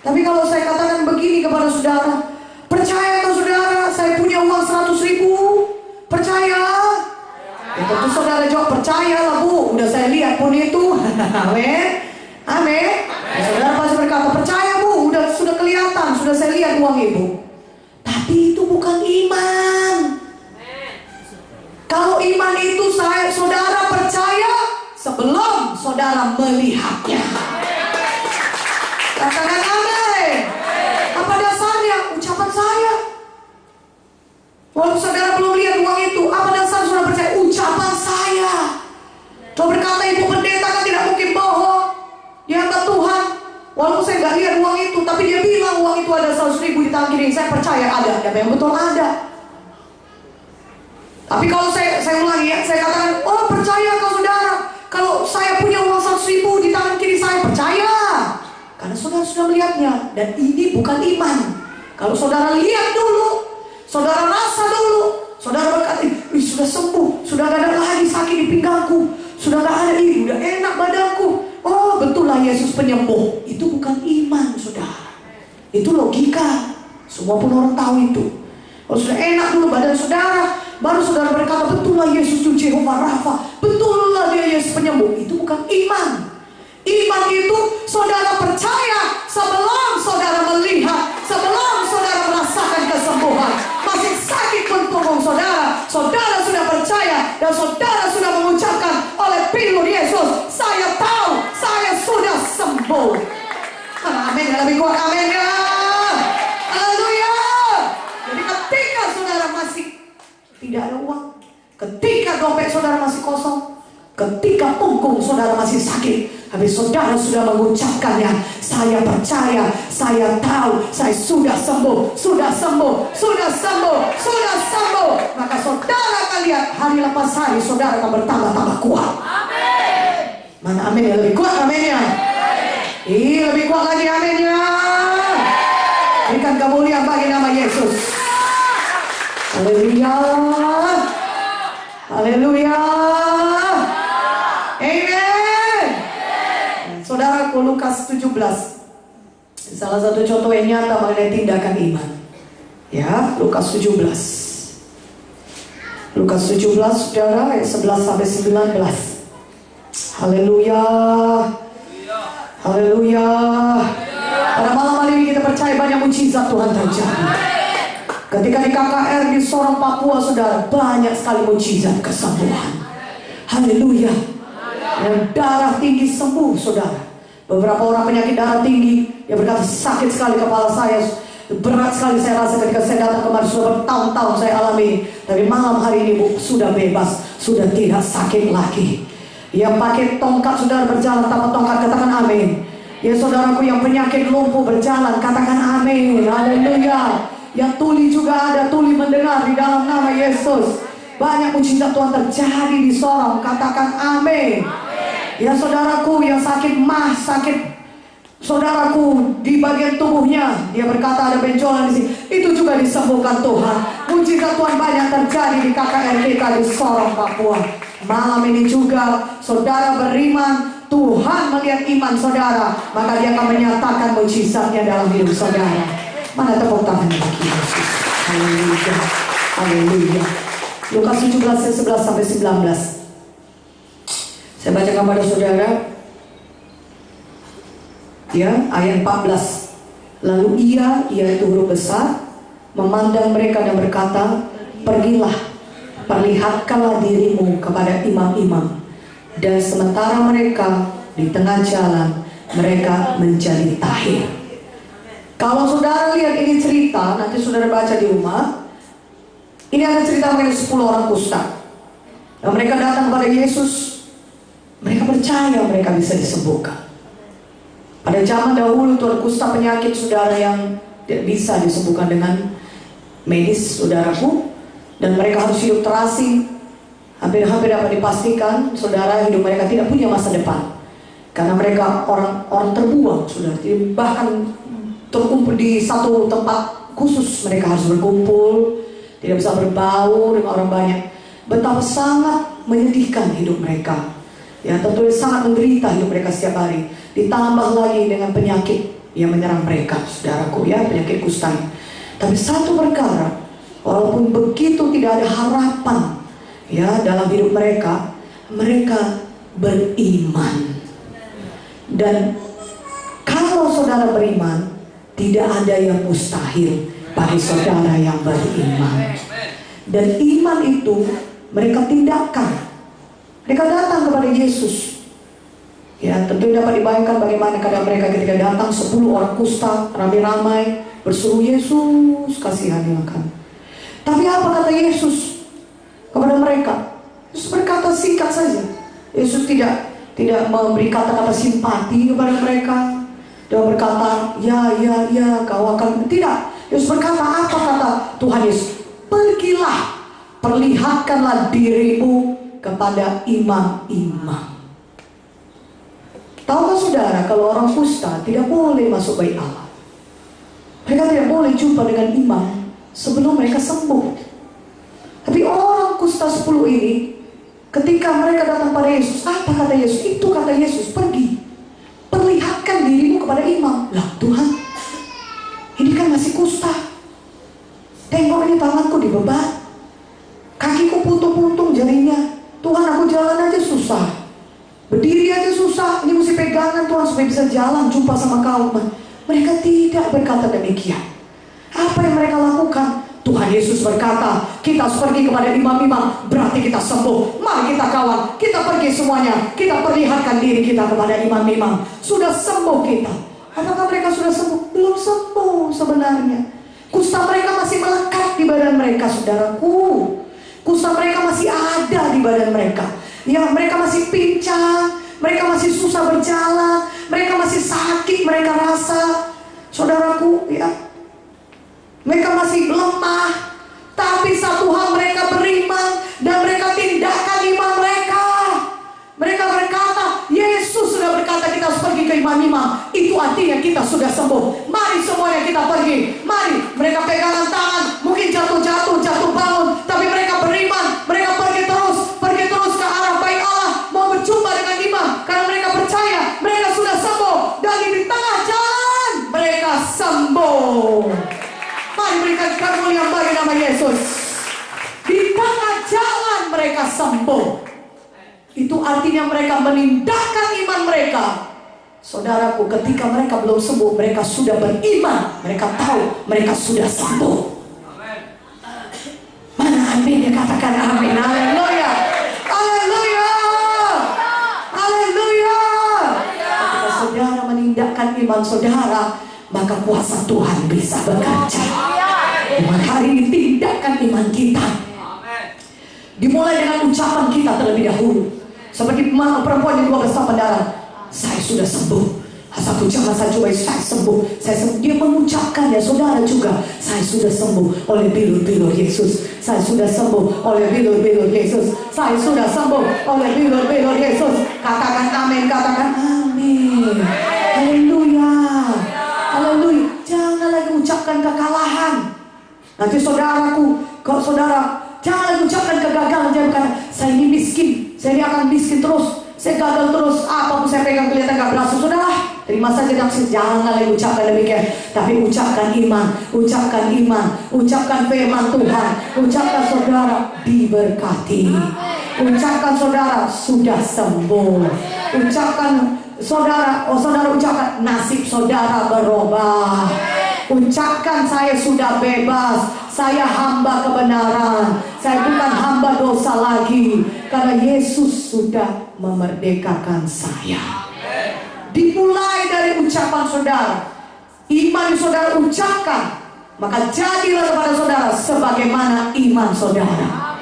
Tapi kalau saya katakan begini kepada saudara, percayakah saudara saya punya uang 100.000? Percaya? Ya, tentu saudara jawab percayalah bu, udah saya lihat pun itu. Amin. Amin. Ya, saudara pasti berkata percaya bu, sudah kelihatan, sudah saya lihat uang ibu. Tapi itu bukan iman. Kalau iman itu saudara percaya sebelum saudara melihatnya. Katakan amin. Apa dasarnya? Ucapan saya. Walaupun saudara belum lihat uang itu, apa dasar saudara percaya? Ucapan saya. Kau berkata ibu pendeta kan tidak mungkin bohong. Dia kata Tuhan, walaupun saya nggak lihat uang itu, tapi dia bilang uang itu ada 100.000 di tangan kiri. Saya percaya ada, dan yang betul ada. Tapi kalau saya ulangi ya, saya katakan, oh percaya kau saudara, kalau saya punya uang 100.000 di tangan kiri saya percaya, karena saudara sudah melihatnya. Dan ini bukan iman. Kalau saudara lihat dulu, saudara rasa dulu, saudara berkata, sudah sembuh, sudah gak ada lagi sakit di pinggangku, sudah gak ada ini, udah enak badanku. Oh betullah Yesus penyembuh. Itu bukan iman saudara, itu logika. Semua pun orang tahu itu. Kalau sudah enak dulu badan saudara, baru saudara berkata, betullah Yesus itu Jehovah Rafa, betullah dia Yesus penyembuh. Itu bukan iman. Iman itu saudara percaya sebelum saudara melihat, sebelum saudara merasakan kesembuhan. Masih sakit pun punggung saudara, saudara sudah percaya dan saudara sudah mengucapkan oleh pilur Yesus, saya tahu saya sudah sembuh. Amin. Lebih kuat amin ya. Haleluya. Jadi ketika saudara masih tidak ada uang, ketika dompet saudara masih kosong, ketika punggung saudara masih sakit, habis saudara sudah mengucapkannya, saya percaya, saya tahu, saya sudah sembuh, sudah sembuh, sudah sembuh, sudah sembuh. Maka saudara akan lihat hari lepas hari saudara akan bertambah-tambah kuat. Amin. Mana amin ya? Lebih kuat aminnya. Iya, lebih kuat lagi aminnya. Berikan kemuliaan bagi nama Yesus. Haleluya. Haleluya. Amen. Saudaraku, Lukas 17. Salah satu contoh yang nyata mengenai tindakan iman. Ya, Lukas 17. Lukas 17 saudara, ayat 11 sampai 19. Haleluya. Haleluya. Pada malam hari ini kita percaya banyak mujizat Tuhan terjadi. Ketika di KKR di Sorong Papua saudara, banyak sekali mujizat kesembuhan. Haleluya. Yang darah tinggi sembuh saudara. Beberapa orang penyakit darah tinggi, dia berkata sakit sekali kepala saya, berat sekali saya rasa ketika saya datang kemarin, sudah bertahun-tahun saya alami. Tapi malam hari ini bu, sudah bebas, sudah tidak sakit lagi. Yang pakai tongkat saudara berjalan tanpa tongkat, katakan amin. Ya saudaraku yang penyakit lumpuh berjalan, katakan amin. Haleluya. Yang tuli juga ada, tuli mendengar di dalam nama Yesus. Banyak mujizat Tuhan terjadi di Sorong, katakan amin. Ya saudaraku yang sakit mah, sakit saudaraku di bagian tubuhnya, dia berkata ada benjolan di sini, itu juga disembuhkan Tuhan. Mujizat Tuhan banyak terjadi di KKR kita di Sorong Papua. Malam ini juga saudara beriman, Tuhan melihat iman saudara, maka dia akan menyatakan mujizatnya dalam hidup saudara. Mana tepuk tangan bagi Yesus. Haleluya. Haleluya. Lukas 17 ayat 11 sampai 19. Saya baca kepada saudara. Ya, ayat 14. Lalu ia itu huruf besar, memandang mereka dan berkata, pergilah, perlihatkanlah dirimu kepada imam-imam. Dan sementara mereka di tengah jalan, mereka menjadi tahir. Kalau saudara lihat ini cerita, nanti saudara baca di rumah. Ini ada cerita mengenai 10 orang kusta. Dan mereka datang kepada Yesus. Mereka percaya mereka bisa disembuhkan. Pada zaman dahulu Tuhan, kusta penyakit saudara yang tidak bisa disembuhkan dengan medis saudaraku. Dan mereka harus hidup terasing. Hampir-hampir dapat dipastikan saudara hidup mereka tidak punya masa depan. Karena mereka orang terbuang saudara. Bahkan terkumpul di satu tempat khusus, mereka harus berkumpul, tidak bisa berbaur dengan orang banyak. Betapa sangat menyedihkan hidup mereka. Ya tentunya sangat menderita hidup mereka setiap hari. Ditambah lagi dengan penyakit yang menyerang mereka, saudaraku ya, penyakit kusta. Tapi satu perkara, walaupun begitu tidak ada harapan ya dalam hidup mereka, mereka beriman. Dan kalau saudara beriman, Tidak ada yang mustahil bagi saudara yang beriman. Dan iman itu mereka tindakan. Mereka datang kepada Yesus. Ya, tentu dapat dibayangkan bagaimana keadaan mereka ketika datang 10 orang kusta ramai-ramai berseru, Yesus kasihanilah kami. Tapi apa kata Yesus kepada mereka? Yesus berkata singkat saja. Yesus tidak memberi kata-kata simpati kepada mereka. Dia berkata, ya kau akan. Tidak. Yesus berkata, apa kata Tuhan Yesus? Pergilah, perlihatkanlah dirimu kepada imam-imam. Tahukah saudara, kalau orang kusta tidak boleh masuk bait Allah. Mereka tidak boleh jumpa dengan imam sebelum mereka sembuh. Tapi orang kusta 10 ini, ketika mereka datang pada Yesus, apa kata Yesus? Itu kata Yesus, pergi, perlihatkan dirimu kepada imam. Lah Tuhan, ini kan masih kusta. Tengok ini tanganku dibeban, kakiku puntung-puntung jarinya. Tuhan, aku jalan aja susah, berdiri aja susah. Ini mesti pegangan Tuhan supaya bisa jalan jumpa sama kau. Mereka tidak berkata demikian. Apa yang mereka lakukan? Tuhan Yesus berkata, kita harus pergi kepada imam-imam, berarti kita sembuh. Mari kita kawan, kita pergi semuanya, kita perlihatkan diri kita kepada imam-imam. Sudah sembuh kita. Apakah mereka sudah sembuh? Belum sembuh sebenarnya. Kusta mereka masih melekat di badan mereka, saudaraku. Kusta mereka masih ada di badan mereka. Ya, mereka masih pincang, mereka masih susah berjalan, mereka masih sakit, mereka rasa, saudaraku, ya. Mereka masih lemah. Tapi satu hal, mereka beriman dan mereka tindakan iman mereka. Mereka berkata, Yesus sudah berkata kita harus pergi ke imam-imam. Itu artinya kita sudah sembuh. Mari semuanya kita pergi. Mari, mereka pegangan tangan. Mungkin jatuh bangun, tapi mereka beriman. Mereka pergi terus ke arah bait Allah, mau berjumpa dengan imam, karena mereka percaya mereka sudah sembuh. Dan di tengah jalan mereka sembuh. Mari berikan kemuliaan bagi nama Yesus. Di tengah jalan mereka sembuh. Itu artinya mereka menindakkan iman mereka. Saudaraku, ketika mereka belum sembuh, mereka sudah beriman. Mereka tahu mereka sudah sembuh. Mana amin? Dia katakan amin. Haleluya. Haleluya. Haleluya. Ketika saudara menindakkan iman saudara, maka kuasa Tuhan bisa bekerja. Maka hari ini tindakan iman kita dimulai dengan ucapan kita terlebih dahulu. Seperti perempuan yang 12 tahun darah, saya sudah sembuh. Satu jangan saya coba, saya sembuh. Dia mengucapkan, ya saudara juga, saya sudah sembuh oleh bilur-bilur Yesus. Saya sudah sembuh oleh bilur-bilur Yesus. Saya sudah sembuh oleh bilur-bilur Yesus. Katakan amin, katakan amin. Haleluya. Haleluya. Jangan lagi ucapkan kekalahan. Nanti saudaraku, kalau saudara jangan lagi ucapkan kegagalan. Jangan berkata, saya ini miskin, saya ini akan miskin terus, saya gagal terus, apapun saya pegang kelihatan gak berhasil. Sudahlah, terima saja. Jangan lagi ucapkan demikian, tapi ucapkan iman, ucapkan iman, ucapkan firman Tuhan. Ucapkan saudara diberkati, ucapkan saudara sudah sembuh, ucapkan saudara, saudara ucapkan nasib saudara berubah. Ucapkan saya sudah bebas, saya hamba kebenaran, saya bukan hamba dosa lagi, karena Yesus sudah memerdekakan saya. Dimulai dari ucapan saudara. Iman saudara ucapkan, maka jadilah kepada saudara sebagaimana iman saudara.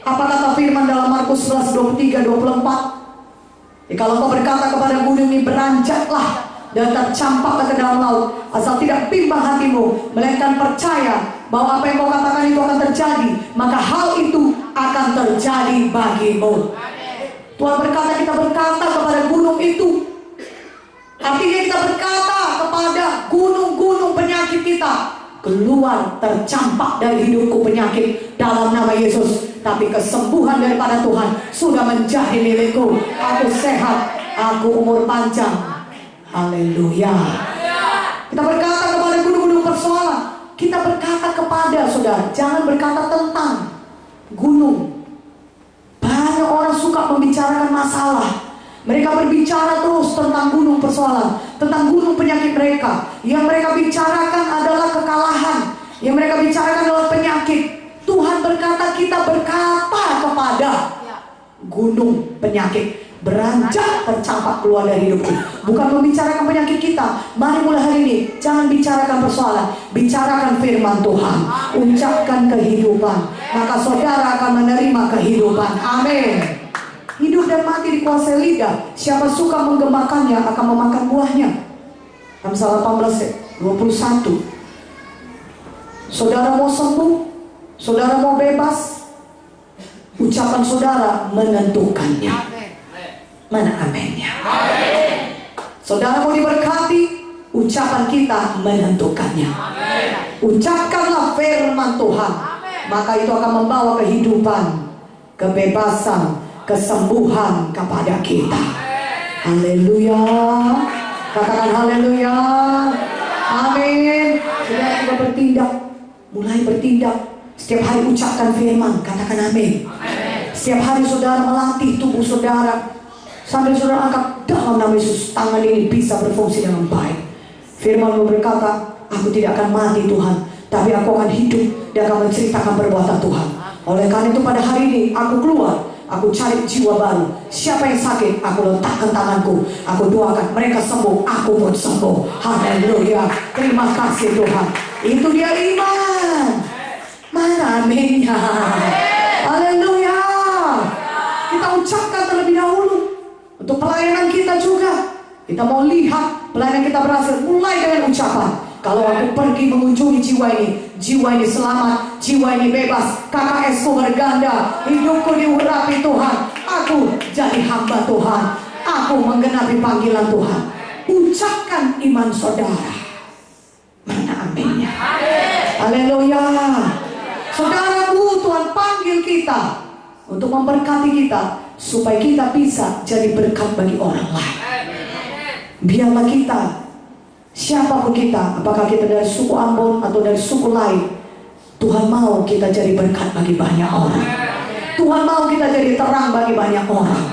Apa kata firman dalam Markus 11:23-24? Kalau kau berkata kepada gunung ini beranjaklah dan tercampaklah ke dalam laut, asal tidak bimbang hatimu, melainkan percaya bahwa apa yang kau katakan itu akan terjadi, maka hal itu akan terjadi bagimu. Tuhan berkata, kita berkata kepada gunung itu. Artinya kita berkata kepada gunung-gunung penyakit kita, keluar, tercampak dari hidupku penyakit dalam nama Yesus. Tapi kesembuhan daripada Tuhan sudah menjadi milikku. Aku sehat, aku umur panjang. Haleluya. Kita berkata kepada gunung-gunung persoalan. Kita berkata kepada saudara, jangan berkata tentang gunung. Banyak orang suka membicarakan masalah. Mereka berbicara terus tentang gunung persoalan, tentang gunung penyakit mereka. Yang mereka bicarakan adalah kekalahan. Yang mereka bicarakan adalah penyakit. Tuhan berkata, kita berkata kepada gunung penyakit, beranjak tercampak keluar dari hidupku. Bukan membicarakan penyakit kita. Mari mulai hari ini jangan bicarakan persoalan, bicarakan firman Tuhan. Ucapkan kehidupan, maka saudara akan menerima kehidupan. Amin. Hidup dan mati dikuasai lidah. Siapa suka menggemakannya akan memakan buahnya. Amsal 18:21. Saudara mau sembuh, saudara mau bebas, ucapan saudara menentukannya. Mana amennya? Saudara mau diberkati, ucapan kita menentukannya. Ucapkanlah firman Tuhan, maka itu akan membawa kehidupan, kebebasan, kesembuhan kepada kita. Haleluya. Katakan haleluya. Amin. Saudara juga bertindak, mulai bertindak. Setiap hari ucapkan firman, katakan amin. Setiap hari saudara melatih tubuh saudara, sambil saudara angkat dalam nama Yesus, tangan ini bisa berfungsi dengan baik. Firman berkata, aku tidak akan mati Tuhan, tapi aku akan hidup dan akan menceritakan perbuatan Tuhan. Oleh karena itu pada hari ini aku keluar, aku cari jiwa baru. Siapa yang sakit, aku letakkan tanganku, aku doakan mereka sembuh, aku pun sembuh. Haleluya. Terima kasih Tuhan. Itu dia iman. Mana aminnya? Haleluya. Kita ucapkan terlebih dahulu. Untuk pelayanan kita juga, kita mau lihat pelayanan kita berhasil mulai dengan ucapan. Kalau aku pergi mengunjungi jiwa ini selamat, jiwa ini bebas, KKS-ku berganda, hidupku diurapi Tuhan, aku jadi hamba Tuhan, aku menggenapi panggilan Tuhan. Ucapkan iman saudara. Mana aminnya? Haleluya. Saudaraku, Tuhan panggil kita untuk memberkati kita, supaya kita bisa jadi berkat bagi orang lain. Biarlah kita, siapapun kita, apakah kita dari suku Ambon atau dari suku lain, Tuhan mau kita jadi berkat bagi banyak orang. Tuhan mau kita jadi terang bagi banyak orang.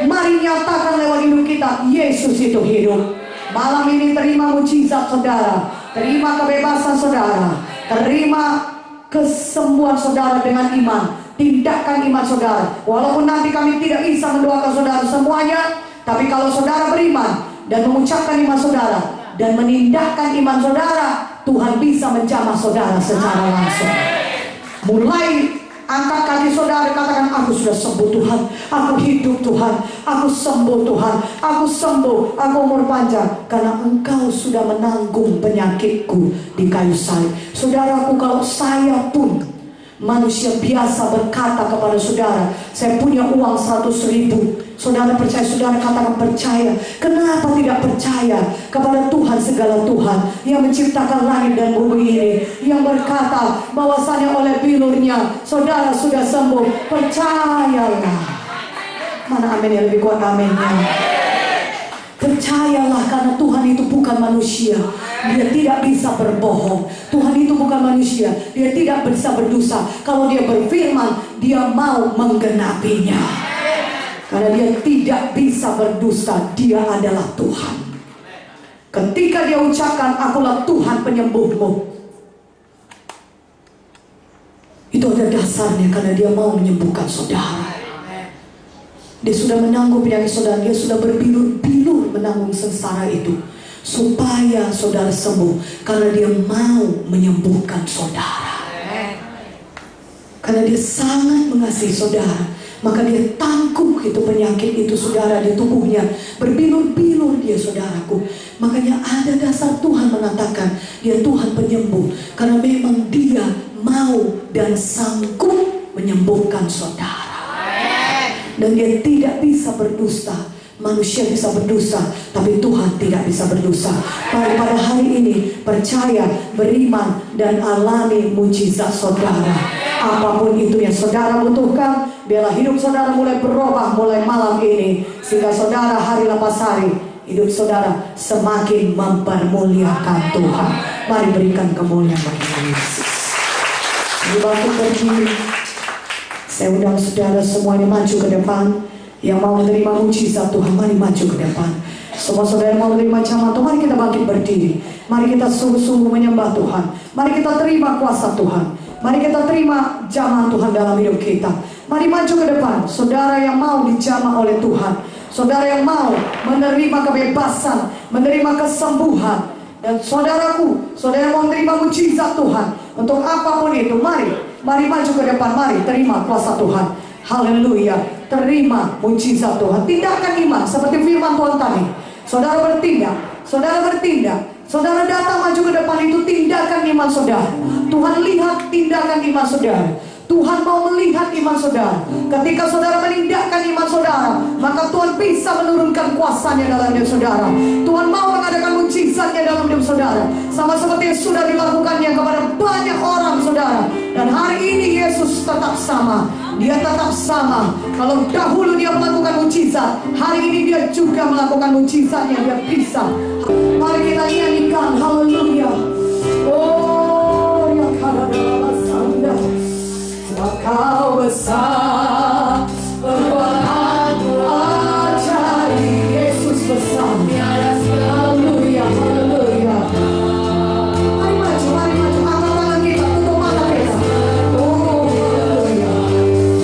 Mari nyatakan lewat hidup kita, Yesus itu hidup. Malam ini terima mujizat saudara, terima kebebasan saudara, terima kesembuhan saudara dengan iman. Tindakan iman saudara. Walaupun nanti kami tidak bisa mendoakan saudara semuanya, tapi kalau saudara beriman dan mengucapkan iman saudara dan menindakkan iman saudara, Tuhan bisa menjamah saudara secara langsung. Mulai angkat kaki saudara, katakan, aku sudah sembuh Tuhan, aku hidup Tuhan, aku sembuh Tuhan, aku sembuh, aku umur panjang, karena Engkau sudah menanggung penyakitku di kayu salib. Saudaraku, kalau saya pun manusia biasa berkata kepada saudara, saya punya uang 100.000, saudara percaya? Saudara katakan percaya. Kenapa tidak percaya kepada Tuhan segala Tuhan yang menciptakan langit dan bumi ini, yang berkata bahwasanya oleh bilurnya saudara sudah sembuh? Percayalah. Mana amin yang lebih kuat aminnya? Percayalah, karena Tuhan itu bukan manusia, Dia tidak bisa berbohong. Tuhan itu bukan manusia, Dia tidak bisa berdosa. Kalau Dia berfirman, Dia mau menggenapinya. Karena Dia tidak bisa berdusta, Dia adalah Tuhan. Ketika Dia ucapkan, akulah Tuhan penyembuhmu, itu ada dasarnya, karena Dia mau menyembuhkan saudara. Dia sudah menanggung penyakit saudara, Dia sudah berbilur-bilur menanggung sengsara itu, supaya saudara sembuh, karena Dia mau menyembuhkan saudara. Karena Dia sangat mengasihi saudara, maka Dia tangguh itu penyakit itu saudara di tubuhnya. Berbilur-bilur dia saudaraku. Makanya ada dasar Tuhan mengatakan Dia Tuhan penyembuh, karena memang Dia mau dan sanggup menyembuhkan saudara. Dan Dia tidak bisa berdusta. Manusia bisa berdosa, tapi Tuhan tidak bisa berdosa. Mari pada hari ini percaya, beriman, dan alami mujizat saudara. Apapun itu yang saudara butuhkan, biarlah hidup saudara mulai berubah mulai malam ini, sehingga saudara hari lepas hari, hidup saudara semakin mempermuliakan Tuhan. Mari berikan kemuliaan bagi Yesus. Dibantu berdiri. Saya undang saudara semuanya maju ke depan. Yang mau menerima mujizat Tuhan, mari maju ke depan. Semua saudara mau menerima jamaah Tuhan, mari kita bangkit berdiri. Mari kita sungguh-sungguh menyembah Tuhan. Mari kita terima kuasa Tuhan. Mari kita terima jamaah Tuhan dalam hidup kita. Mari maju ke depan, saudara yang mau dijamah oleh Tuhan, saudara yang mau menerima kebebasan, menerima kesembuhan. Dan saudaraku, saudara mau menerima mujizat Tuhan untuk apapun itu, mari maju ke depan, mari terima kuasa Tuhan. Haleluya, terima mujizat Tuhan. Tindakan iman seperti firman Tuhan tadi. Saudara bertindak, saudara datang maju ke depan, itu tindakan iman saudara. Tuhan lihat tindakan iman saudara. Tuhan mau melihat iman saudara. Ketika saudara menindakkan iman saudara, maka Tuhan bisa menurunkan kuasanya dalam hidup saudara. Tuhan mau mengadakan mujizatnya dalam hidup saudara, sama seperti yang sudah dilakukannya kepada banyak orang saudara. Dan hari ini Yesus tetap sama. Dia tetap sama. Kalau dahulu dia melakukan mujizat, hari ini dia juga melakukan mujizatnya. Dia bisa. Mari kita nyanyikan haleluya. Oh ya kadang-kadang Kau besar, perbuatanmu ajaib. Yesus besar. Haleluya, haleluya. Mari maju, angkat tangan kita, tutup mata kita. Oh, haleluya. Oh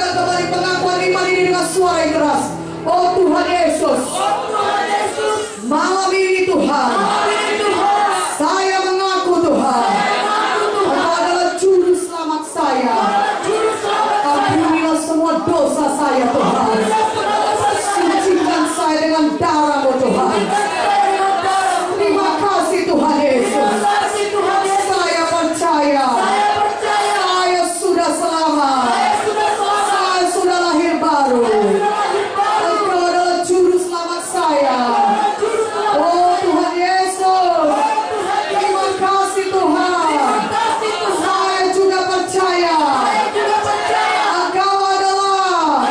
Katakan kembali pengakuan iman ini dengan suara yang keras. Oh Tuhan Yesus, malam ini Tuhan, saya mengaku Tuhan, Engkau adalah juru selamat saya. Ampunilah semua dosa saya Tuhan. Sucikan saya dengan darah-Mu Tuhan. Terima kasih Tuhan Yesus. Saya percaya, saya sudah selamat. Saya sudah lahir baru. Engkau adalah juru selamat saya. Oh Tuhan Yesus, terima kasih Tuhan. Saya juga percaya Engkau adalah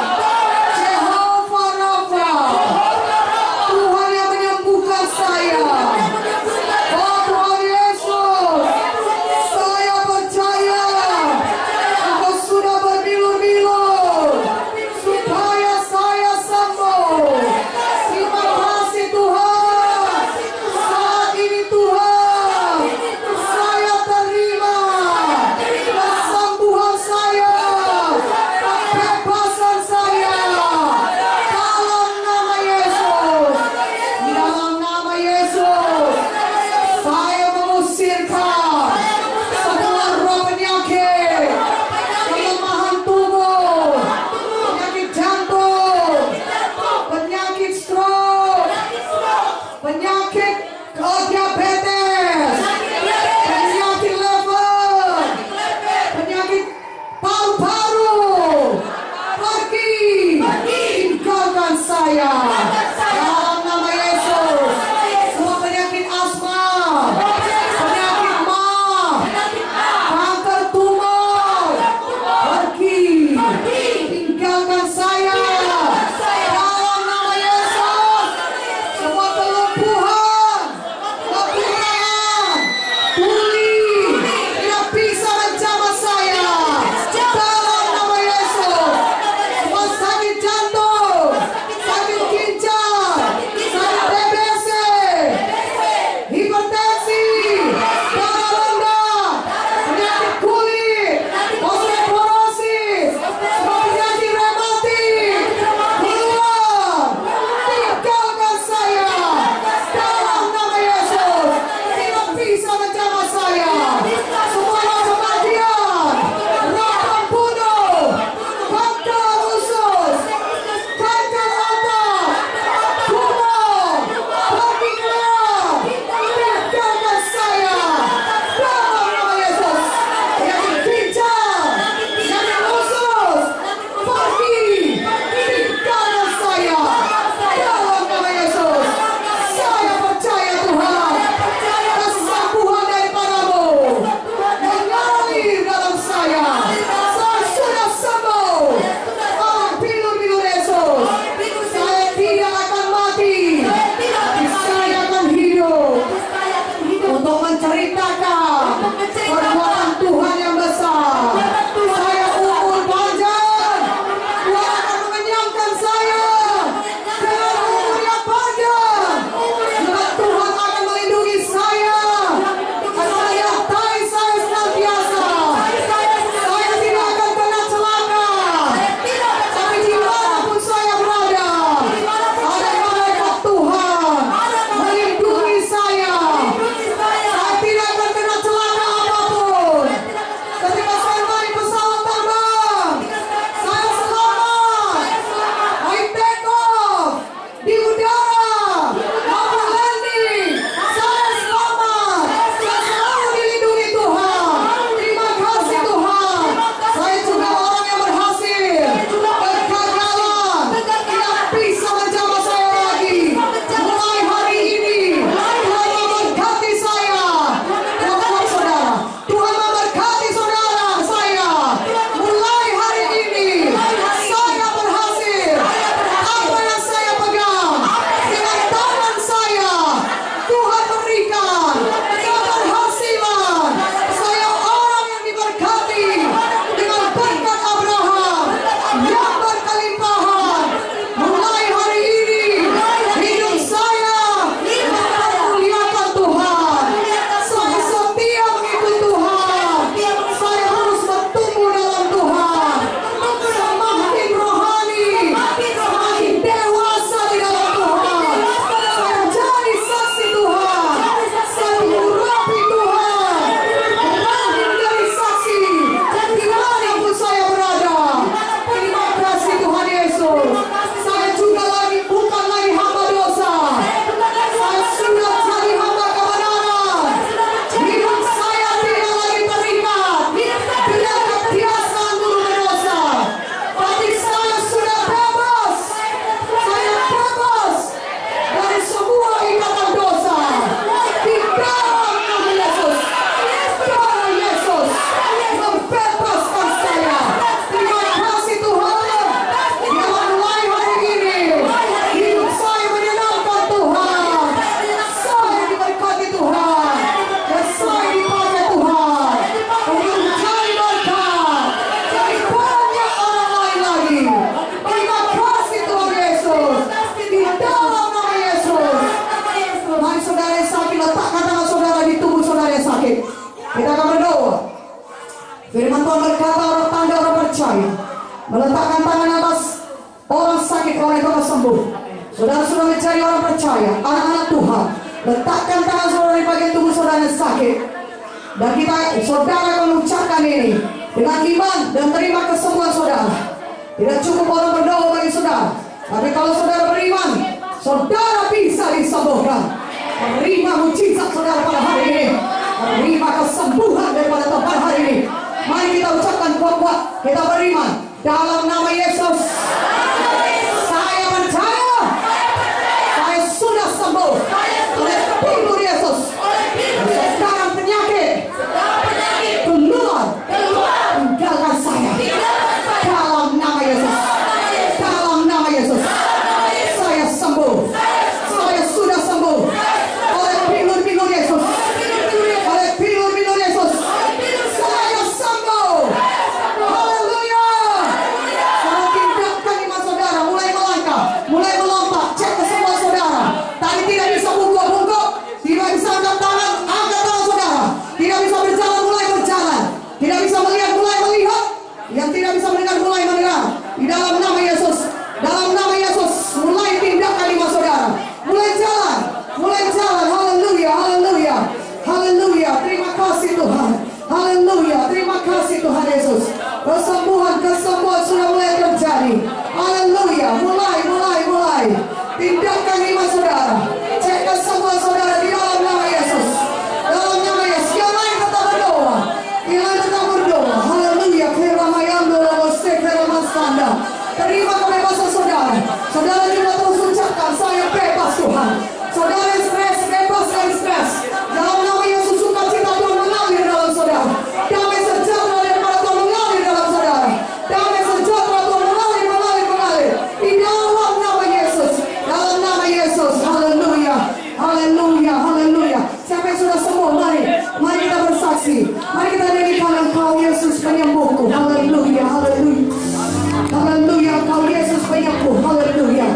meletakkan tangan atas orang sakit, orang itu akan sembuh. Saudara sudah mencari orang percaya, anak-anak Tuhan, letakkan tangan saudara di bagian tubuh saudara yang sakit, dan saudara akan mengucapkan ini dengan iman dan terima kesembuhan saudara. Tidak cukup orang berdoa bagi saudara, tapi kalau saudara beriman, saudara bisa disembuhkan. Terima mujizat saudara pada hari ini, terima kesembuhan daripada Tuhan pada hari ini. Mari kita ucapkan kuat-kuat, kita beriman dalam nama Yesus. Saya percaya, saya sudah sembuh oleh figur Yesus. Sekarang penyakit keluar, tinggalkan saya. Dalam nama Yesus, dalam nama Yesus, saya sembuh. Saya sudah sembuh oleh figur Yesus, oleh figur Yesus. Saya sembuh. Haleluya. Saudara tinggalkan iman saudara, mulai melangkah, mulai melompat. Cek kesembuhan saudara. Tadi tidak bisa bungkuk-bungkuk, tidak bisa angkat tangan saudara. Tidak bisa berjalan, mulai berjalan. Tidak bisa melihat, mulai melihat. Yang tidak bisa mendengar, mulai mendengar. Di dalam nama Yesus, dalam nama Yesus, mulai tindakan iman saudara. Mulai jalan, mulai jalan. Haleluya, haleluya, haleluya. Terima kasih Tuhan. Haleluya, terima kasih Tuhan Yesus. Kesembuhan sudah mulai terjadi. Haleluya, mulai. Tindakan iman saudara. Cek kesembuhan saudara di dalam nama Yesus. Dalam nama Yesus. Yang lain tetap berdoa. Yang lain tetap berdoa. Haleluya. Terima kebebasan saudara. Saudara juga terus ucapkan, saya bebas Tuhan. Saudara yang stres, bebas dari stres. Dalam nama Yesus, sukacita Tuhan mengalir dalam saudara. Damai sejahtera daripada Tuhan mengalir dalam saudara. Damai sejahtera Tuhan mengalir. Di dalam nama Yesus. Dalam nama Yesus. Haleluya. Haleluya. Haleluya. Siapa yang sudah sembuh, mari kita bersaksi. Mari kita nyanyikan Engkau Yesus penyembuhku. Haleluya. Haleluya. Haleluya. Engkau Yesus penyembuh. Haleluya.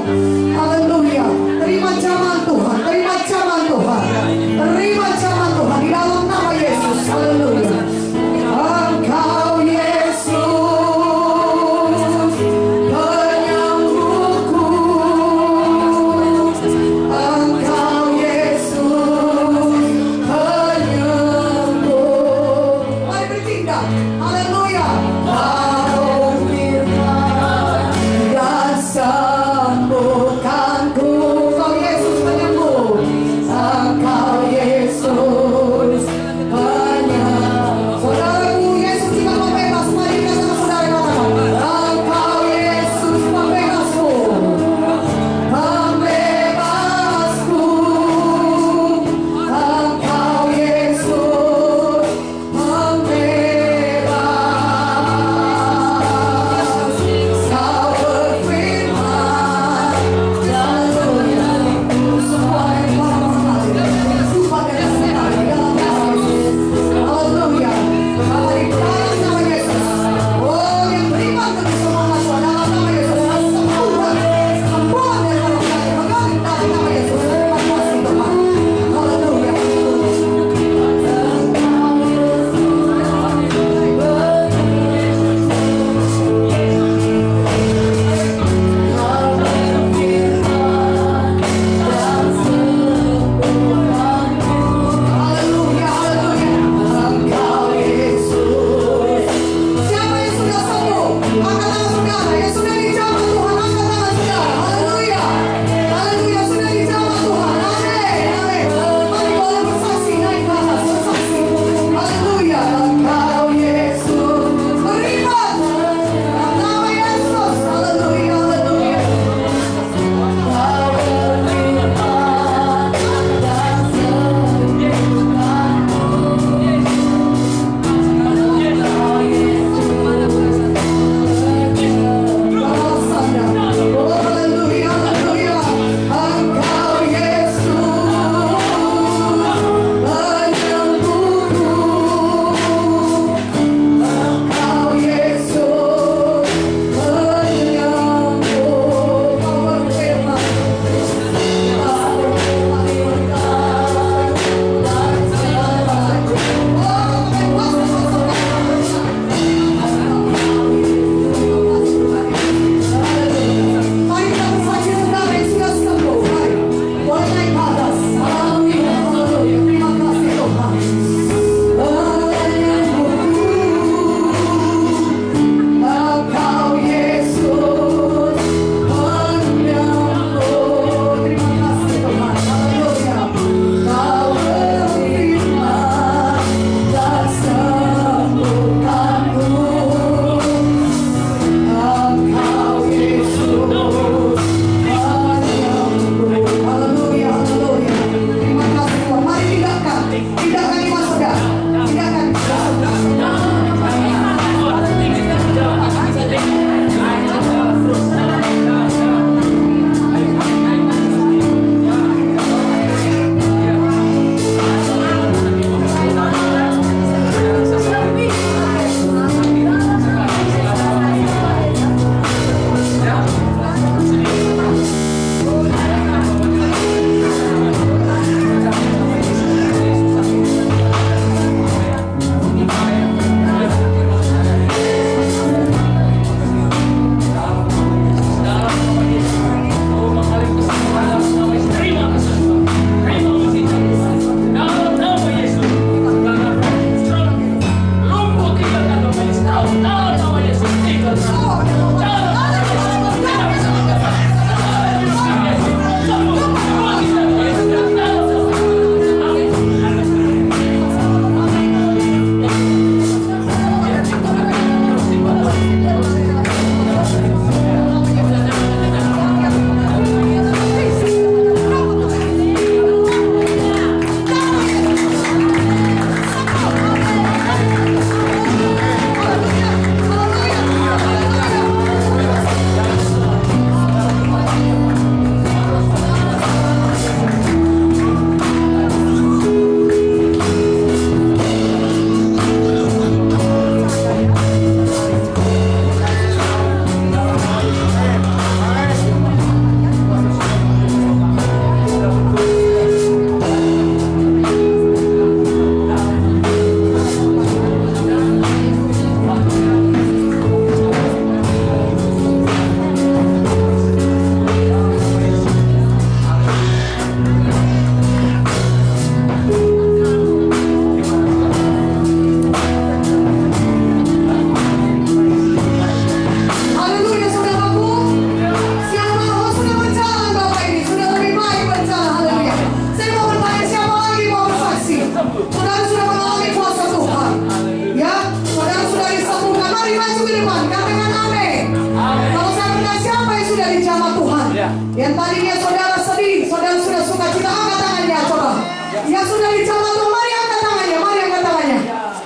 Yang tadinya saudara sedih, saudara sudah suka cita, angkat tangannya coba. Yang sudah dijamah Tuhan, mari angkat tangannya, mari angkat tangannya.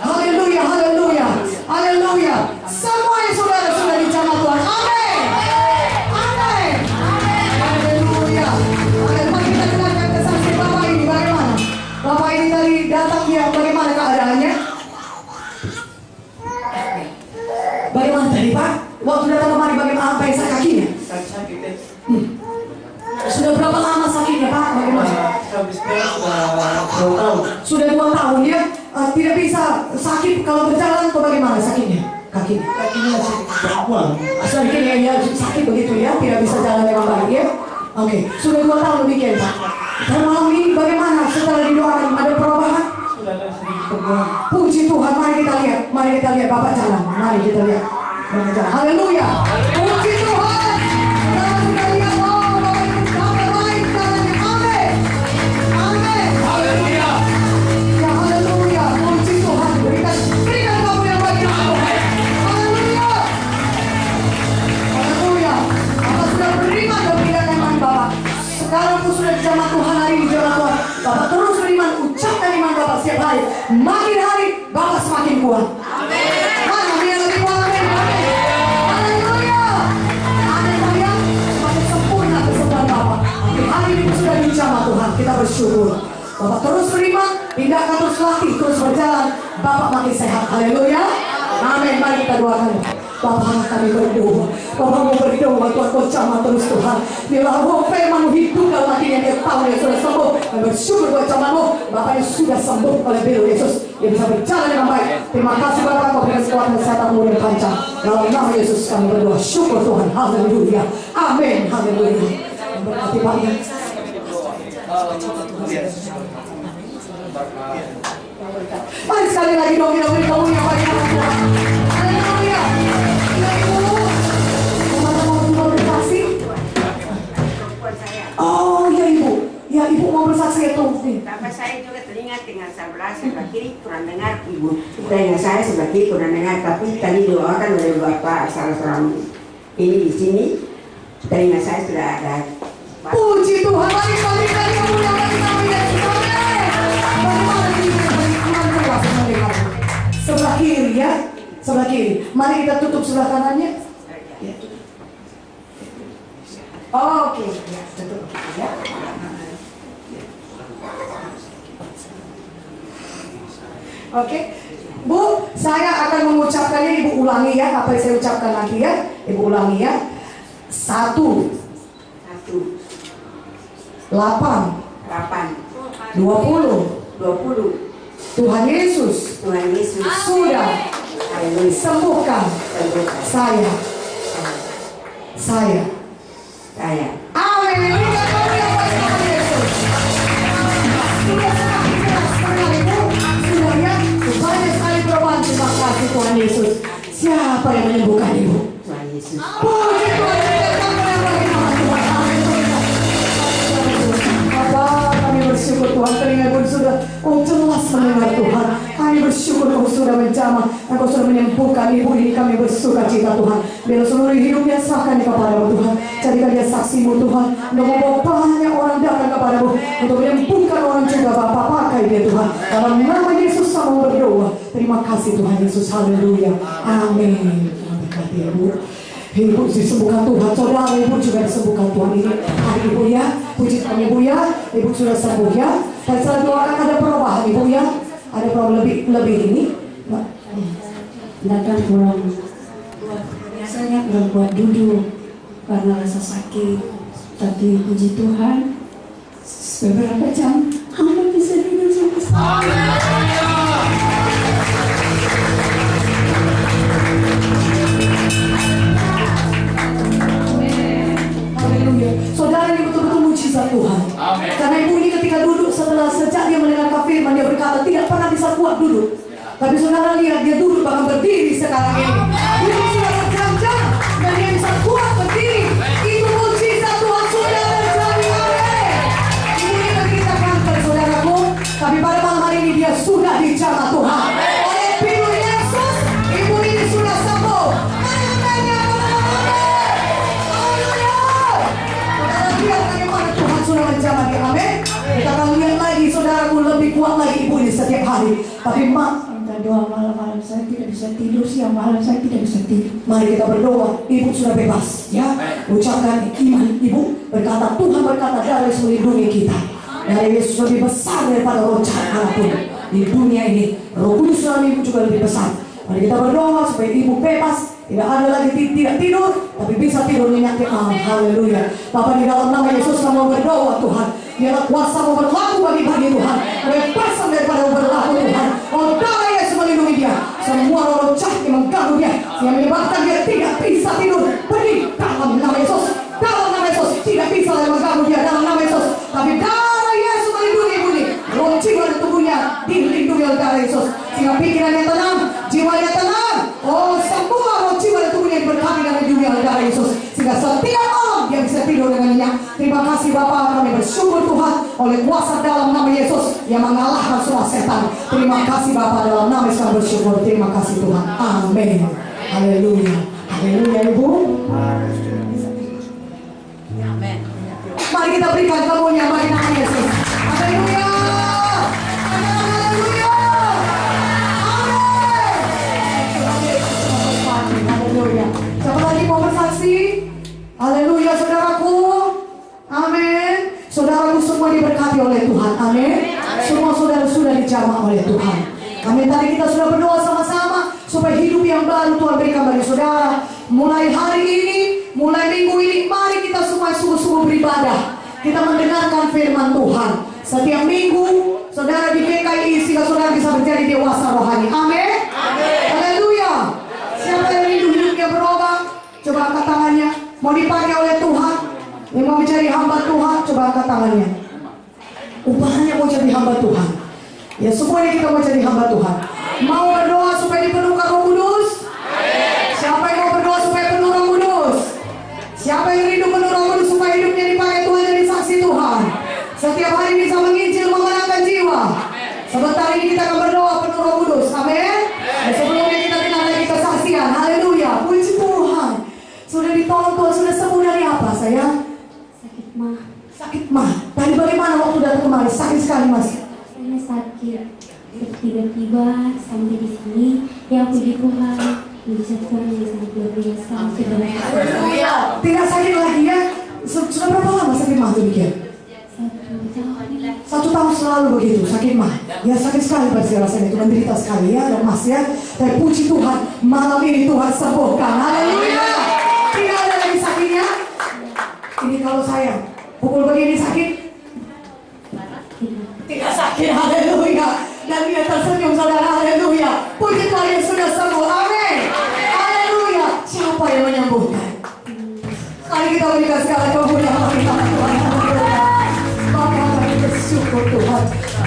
Haleluya, haleluya, haleluya. Semuanya saudara sudah dijamah Tuhan. Amin. Amin. Haleluya. Amin. Mari kita dengarkan kesaksian Bapak ini bagaimana. Bapak ini tadi datang dia, bagaimana keadaannya? Bagaimana tadi Pak? Waktu datang kemari bagaimana, apa yang sakit kakinya? Sudah berapa lama sakitnya Pak? Bagaimana? Sudah 2 tahun ya? Tidak bisa sakit kalau berjalan atau bagaimana sakitnya? Kakinya sedikit ya, sakit begitu ya? Tidak bisa jalan dengan baik ya? Oke, sudah 2 tahun demikian Pak. Dan malam ini bagaimana setelah didoakan ada perubahan? Puji Tuhan, mari kita lihat. Mari kita lihat Bapak jalan. Mari kita lihat. Haleluya. Puji Tuhan. Kita lihat Bapak baik jalannya. Amin. Amin. Haleluya. Ya haleluya. Puji Tuhan. Berikan kamu yang baik. Haleluya. Haleluya. Bapak sudah beriman dan berikan iman Bapak. Sekarang pun sudah dijamah Tuhan hari ini jamaah Tuhan. Bapak terus beriman, ucapkan iman Bapak setiap hari. Makin hari Bapak semakin kuat. Amin. Mana yang lebih kuat? Amin. Haleluya. Amin sayang. Semakin sempurna kesembuhan Bapak. Hari ini pun sudah dijamah Tuhan. Kita bersyukur. Bapak terus beriman, tindakan terus latih, terus berjalan. Bapak makin sehat. Haleluya. Amin. Mari kita doakan. Bapak kami berdoa. Bapak mau berdoa Tuhan, kau jamah terus Tuhan. Bila roh firman hidup dalam hatinya, dia tahu dia sudah sembuh. Dan bersyukur buat jamahmu. Bapak yang sudah sembuh oleh Beliau Yesus. Dia bisa berjalan dengan baik. Terima kasih Bapak, kau berikan kekuatan kesehatan umur yang panjang. Dalam nama Yesus kami berdoa. Syukur Tuhan. Haleluya. Amin. Haleluya. Berkati Pak ya. Mari sekali lagi dong kita beri kamu yang baik Tuhan. Haleluya. Oh ya Ibu, ya Ibu mau bersaksi itu. Bapak saya juga teringat dengan sebelah kiri kurang dengar Ibu. Telinga saya sebelah kiri kurang dengar, tapi tadi doakan oleh Bapak salah seorang ini di sini. Telinga saya sudah ada. Puji Tuhan, mari kamu yang bagi kami dan bagaimana ini mendengar sebelah kiri ya, sebelah kiri. Mari kita tutup sebelah kanannya. Oke, ya, tutup ya. Oke, Bu, saya akan mengucapkannya, Ibu ulangi ya, apa yang saya ucapkan nanti ya. Ibu ulangi ya. 1 8 20 Tuhan Yesus sudah sembuhkan saya. Amin. Sudah semakin keras sekali Bu. Sudah ya, banyak sekali perubahan. Terima kasih Tuhan Yesus. Siapa yang menyembuhkan Ibu? Tuhan Yesus. Puji Tuhan. Kami bersyukur Tuhan, telinga Ibu sudah jelas mendengar Tuhan. Kami bersyukur Kau sudah menjamah dan Kau sudah menyembuhkan Ibu ini. Kami bersuka cita Tuhan. Biar seluruh hidupnya serahkan kepada-Mu Tuhan. Jadikan dia saksi-Mu Tuhan. Untuk membawa banyak orang datang kepada-Mu, untuk menyembuhkan orang juga Bapak. Pakai dia Tuhan. Dalam nama Yesus kami berdoa. Terima kasih Tuhan Yesus. Haleluya. Amin. Tuhan berkati Ibu. Ibu disembuhkan Tuhan, saudara Ibu juga disembuhkan Tuhan ini. Hari Ibu ya, puji Tuhan Ibu ya, Ibu sudah sembuh ya. Dan setelah doakan ada perubahan Ibu ya, ada perubahan lebih ini. Datang kurang biasanya kurang kuat duduk karena rasa sakit, tapi puji Tuhan beberapa jam hamba bisa duduk sampai sekarang. Saudara ini betul-betul mujizat Tuhan. Amin. Karena Ibu ini ketika duduk sejak dia mendengarkan firman, dia berkata tidak pernah bisa kuat duduk. Tapi saudara lihat dia duduk bahkan berdiri sekarang ini. Dia sudah berjam-jam dan dia bisa kuat berdiri. Itu mujizat Tuhan sudah terjadi. Amin. Ibu ini kita kanker saudaraku, tapi pada malam hari ini dia sudah dijamah Tuhan. Oleh Pilih Yesus, Ibu ini sudah sembuh. Haleluya. hari. Tapi minta doa malam-malam saya tidak bisa tidur, siang malam saya tidak bisa tidur. mari kita berdoa. Ibu sudah bebas, ya. Ucapkan iman ibu, berkata Tuhan berkata dari Yesus melindungi kita. Dari Yesus lebih besar daripada roh jahat apapun di dunia ini. Roh Kudus dalam ibu juga lebih besar. Mari kita berdoa supaya ibu bebas, tidak ada lagi tidak tidur, tapi bisa tidur nyenyak di malam. Haleluya. Bapa, di dalam nama Yesus kami berdoa Tuhan. Biarlah kuasa mu berlaku bagi Tuhan. Bebasan daripada berlaku Tuhan. Oh, darah Yesus melindungi dia. Semua roh jahat yang mengganggu dia, yang menyebabkan dia tidak bisa tidur, pergi dalam nama Yesus. Dalam nama Yesus, tidak bisa lagi mengganggu dia dalam nama Yesus. Tapi darah Yesus melindungi ibu ini. Roh jiwa dan tubuhnya dilindungi oleh darah Yesus. Sehingga pikirannya tenang, jiwanya tenang. Oh, semua roh jiwa dan tubuhnya diberkati dan dilindungi oleh darah Yesus. Sehingga setiap malam dia bisa tidur dengan nyenyak. Terima kasih Bapa, kami bersyukur Tuhan oleh kuasa dalam nama Yesus yang mengalahkan semua setan. Terima kasih Bapa, dalam nama Yesus kami bersyukur. Terima kasih Tuhan. Amin. Haleluya. Haleluya Ibu. Amin. Mari kita berikan kemuliaan bagi nama Yesus. Haleluya. Haleluya. Amin. Haleluya. Siapa lagi mau bersaksi? Haleluya saudaraku. Amin. Saudaraku semua diberkati oleh Tuhan. Amin. Semua saudara sudah dijamah oleh Tuhan. Amin. Tadi kita sudah berdoa sama-sama supaya hidup yang baru Tuhan berikan bagi saudara. Mulai hari ini, mulai minggu ini, mari kita semua sungguh-sungguh beribadah. Kita mendengarkan firman Tuhan. Setiap minggu, saudara di GKI sehingga saudara bisa menjadi dewasa rohani. Amin. Haleluya. Siapa yang rindu hidupnya berubah? Coba angkat tangannya. Mau dipakai oleh Tuhan, yang mau menjadi hamba Tuhan, coba angkat tangannya. Upahnya mau jadi hamba Tuhan. Ya, semuanya kita mau jadi hamba Tuhan. Mau berdoa supaya dipenuhkan Roh Kudus? Siapa yang mau berdoa supaya penuh Roh Kudus? Siapa yang rindu penuh Roh Kudus supaya hidupnya dipakai Tuhan jadi saksi Tuhan? Setiap hari bisa menginjil, memenangkan jiwa. Sebentar ini kita akan berdoa penuh Roh Kudus. Amin. Dan sebelumnya kita dengar lagi kesaksian. Haleluya. Puji Tuhan. Sudah ditolong Tuhan, sudah sembuh dari apa sayang? Sakit mah. Sakit mah. Tadi bagaimana waktu datang kemarin? Sakit sekali mas. Saya sakit. Tiba-tiba sampai di sini, ya puji Tuhan, bisa Tuhan yang sangat luar biasa. Haleluya. Tidak sakit lagi ya? Sudah berapa lama sakit mah demikian? 1 tahun. 1 tahun selalu begitu sakit mah. Ya sakit sekali pasti rasanya itu, menderita sekali ya dan mas ya. Tapi puji Tuhan, malam ini Tuhan sembuhkan. Haleluya. Tidak ada lagi sakitnya. Ini kalau saya pukul begini sakit? Tidak sakit. Haleluya. Dan dia tersenyum saudara. Haleluya. Puji Tuhan yang sudah sembuh. Amin. Haleluya. Siapa yang menyembuhkan? Mari kita berikan segala kemuliaan bagi nama Tuhan. Maka kami bersyukur Tuhan.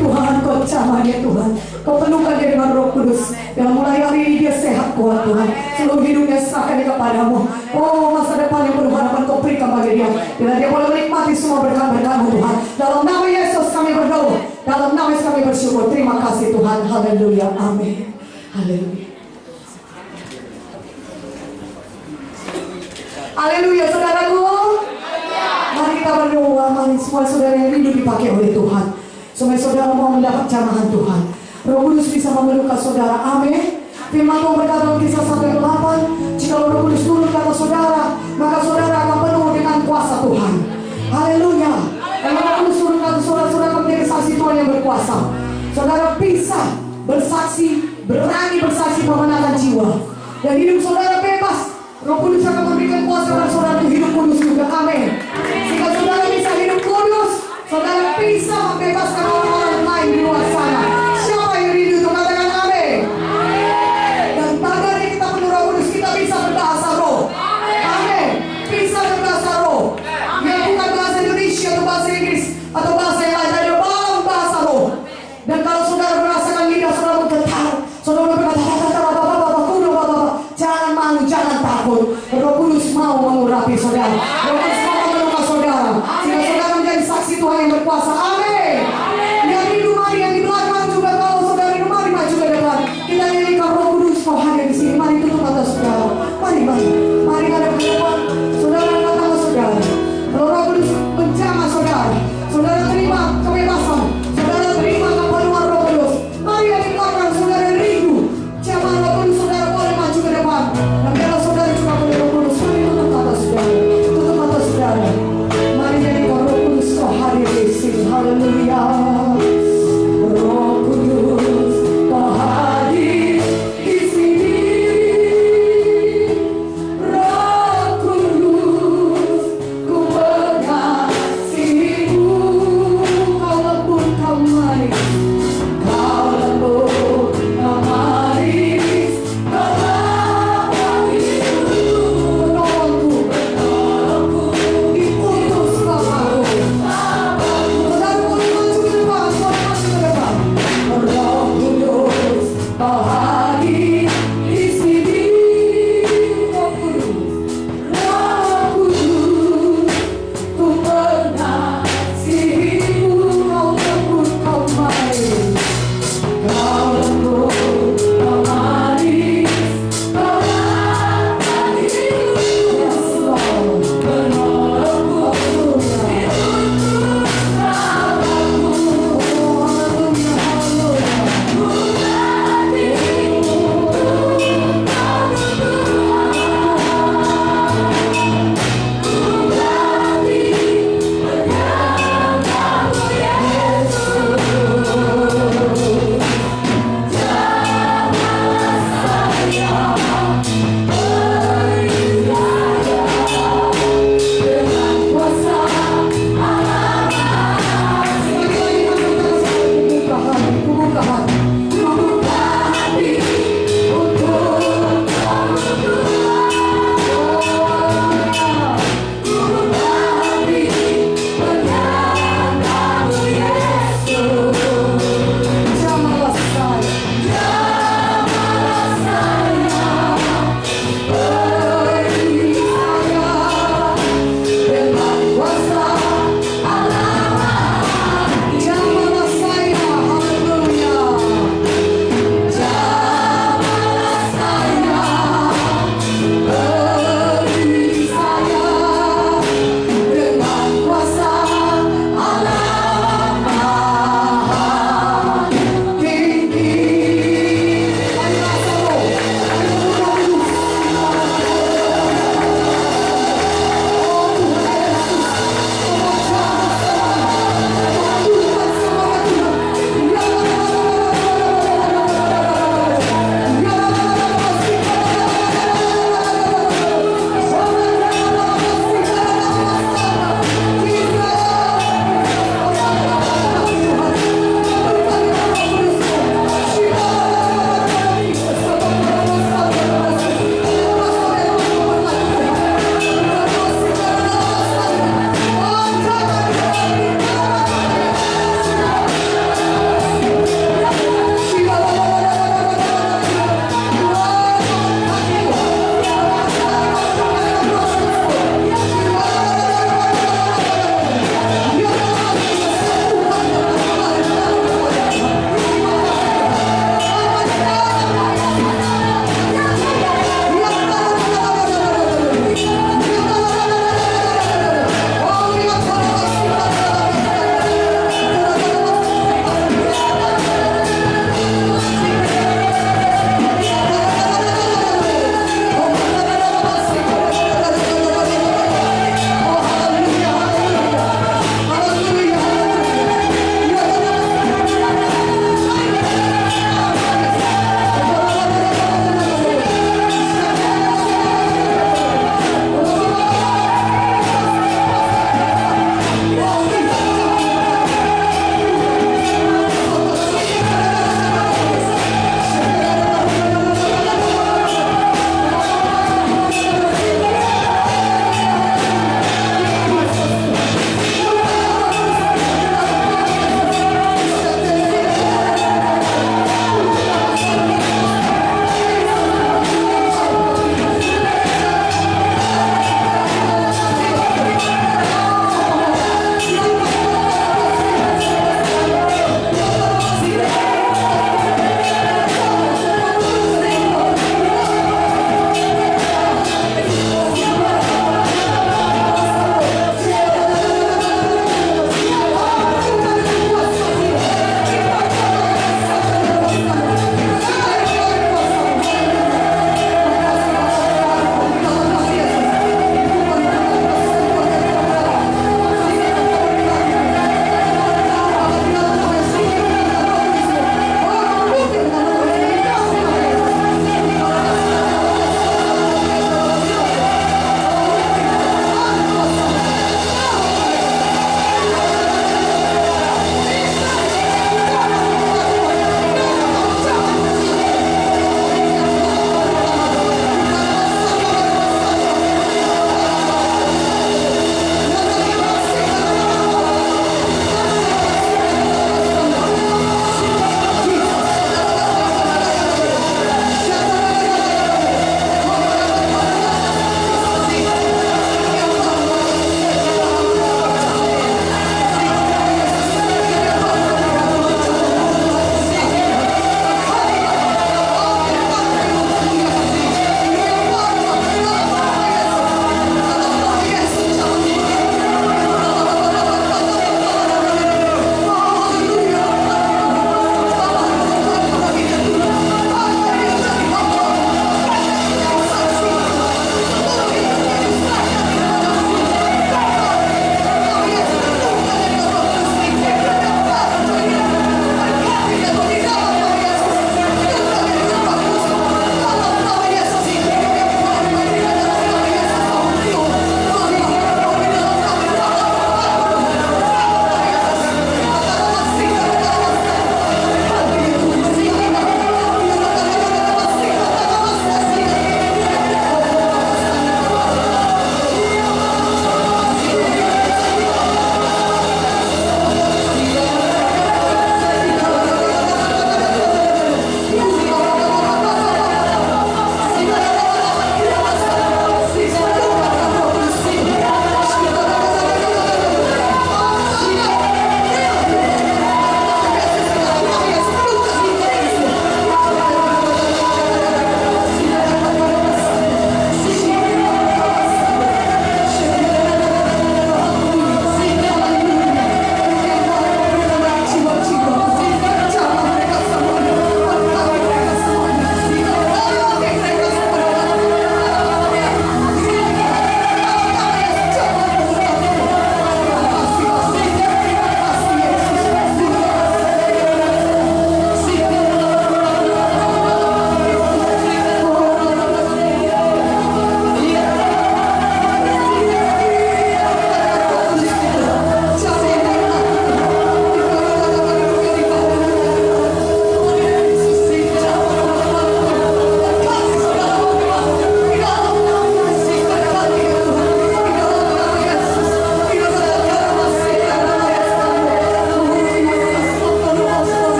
Tuhan kau jamah dia Tuhan. Kau penuhkan dia dengan Roh Kudus. Dan mulai hari ini dia sehat kuat Tuhan. Seluruh hidupnya serahkan dia kepadamu. Oh, masa depan yang penuh harapan kau berikan bagi dia. Bila dia boleh menikmati semua berkat-berkat-Mu Tuhan. Dalam nama Yesus kami berdoa. Dalam nama Yesus kami bersyukur. Terima kasih Tuhan. Haleluya. Amin. Haleluya. Haleluya saudaraku. Mari kita berdoa. Mari semua saudara yang rindu dipakai oleh Tuhan. Supaya saudara mau mendapat jamahan Tuhan. Roh Kudus bisa memelukkan saudara. Amin. Firman Tuhan berkata dalam Kisah 1:8, jika Roh Kudus turun ke atas saudara, maka saudara akan penuh dengan kuasa Tuhan. Haleluya. Dan Roh Kudus turun ke atas saudara akan menjadi saksi Tuhan yang berkuasa. Saudara bisa bersaksi, berani bersaksi memenangkan jiwa. Dan hidup saudara bebas. Roh Kudus akan memberikan kuasa kepada saudara untuk hidup kudus juga. Amin. Jika saudara bisa hidup kudus, saudara bisa membebaskan orang-orang lain di luar sana. Siapa yang rindu itu katakan amin. Dan tadi kita penuh Roh Kudus, kita bisa berbahasa roh. Amin. Bisa berbahasa roh. Ya, bukan bahasa Indonesia atau bahasa Inggris atau bahasa yang lain, ada bahasa roh. Dan kalau saudara merasakan lidah saudara bergetar, saudara berkata, jangan malu, jangan takut. Roh Kudus mau mengurapi saudara. Roh Kudus mau memelukkan saudara. Sehingga saudara menjadi saksi Tuhan yang berkuasa. Amin.